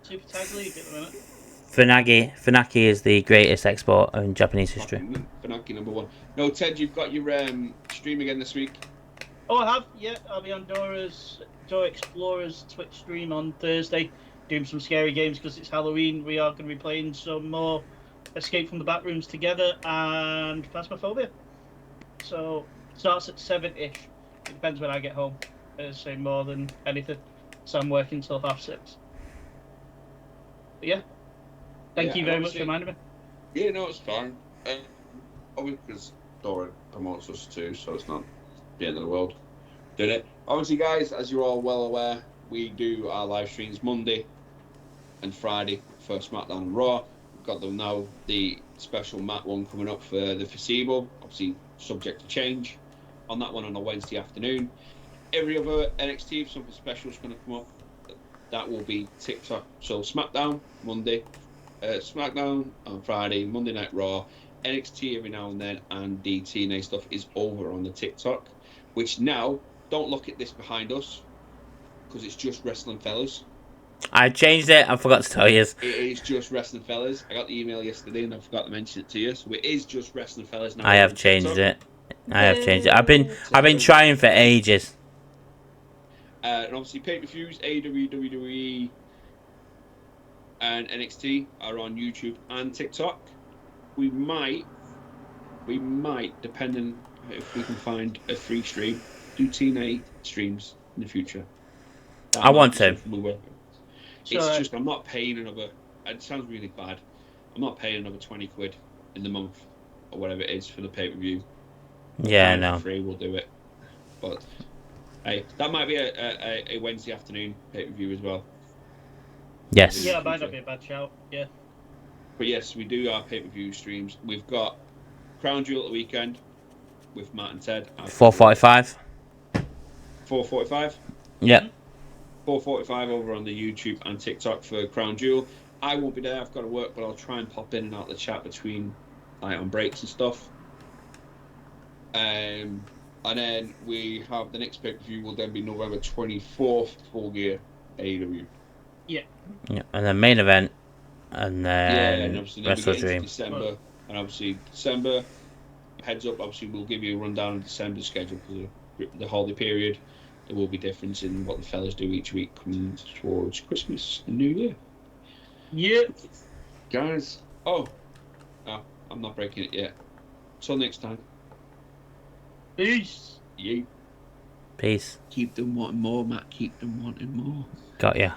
Super Tag League at the minute. Funaki is the greatest export in Japanese history. Funaki #1. No, Ted, you've got your stream again this week. Oh, I have. Yeah, I'll be on Dora Explorer's Twitch stream on Thursday, doing some scary games because it's Halloween. We are going to be playing some more Escape from the Backrooms together and Phasmophobia. So starts at 7ish. It depends when I get home. Say more than anything. So I'm working till 6:30. But yeah. Thank you very much for reminding me. Yeah, no, it's fine. Obviously, because Dora promotes us too, so it's not the end of the world. Doing it. Obviously, guys, as you're all well aware, we do our live streams Monday and Friday for SmackDown and Raw. We've got the special Matt one coming up for the foreseeable, obviously subject to change. On that one on a Wednesday afternoon. Every other NXT, if something special is going to come up, that will be TikTok. So SmackDown Monday, SmackDown on Friday, Monday Night Raw, NXT every now and then, and the TNA stuff is over on the TikTok. Which now, don't look at this behind us, because it's just Wrestling Fellas. I changed it. I forgot to tell you. It is just Wrestling Fellas. I got the email yesterday and I forgot to mention it to you. So it is just Wrestling Fellas now. I have changed it. I've been trying for ages. And obviously pay-per-views, AEW, WWE, and NXT are on YouTube and TikTok. We might, depending if we can find a free stream, do TNA streams in the future. I want to. It's just I'm not paying another. It sounds really bad. I'm not paying another 20 quid in the month or whatever it is for the pay-per-view. Yeah, no. Free, we'll do it. But hey, that might be a Wednesday afternoon pay-per-view as well. Yes. Yeah, it might not be a bad shout. Yeah. But yes, we do our pay-per-view streams. We've got Crown Jewel at the weekend with Matt and Ted. 4:45. 4:45. Yeah. 4:45 over on the YouTube and TikTok for Crown Jewel. I won't be there. I've got to work, but I'll try and pop in and out the chat between on breaks and stuff. And then we have the next pay-per-view will then be November 24th, Full Gear AEW. Yeah. Yeah, and then main event, and then and obviously Wrestle Dream. December, and obviously December. Heads up, obviously we'll give you a rundown of December's schedule because the holiday period. There will be difference in what the fellas do each week coming towards Christmas and New Year. Yeah. Guys. Oh, I'm not breaking it yet. Till next time. Peace. Yeah. Peace. Keep them wanting more, Matt. Keep them wanting more. Got ya.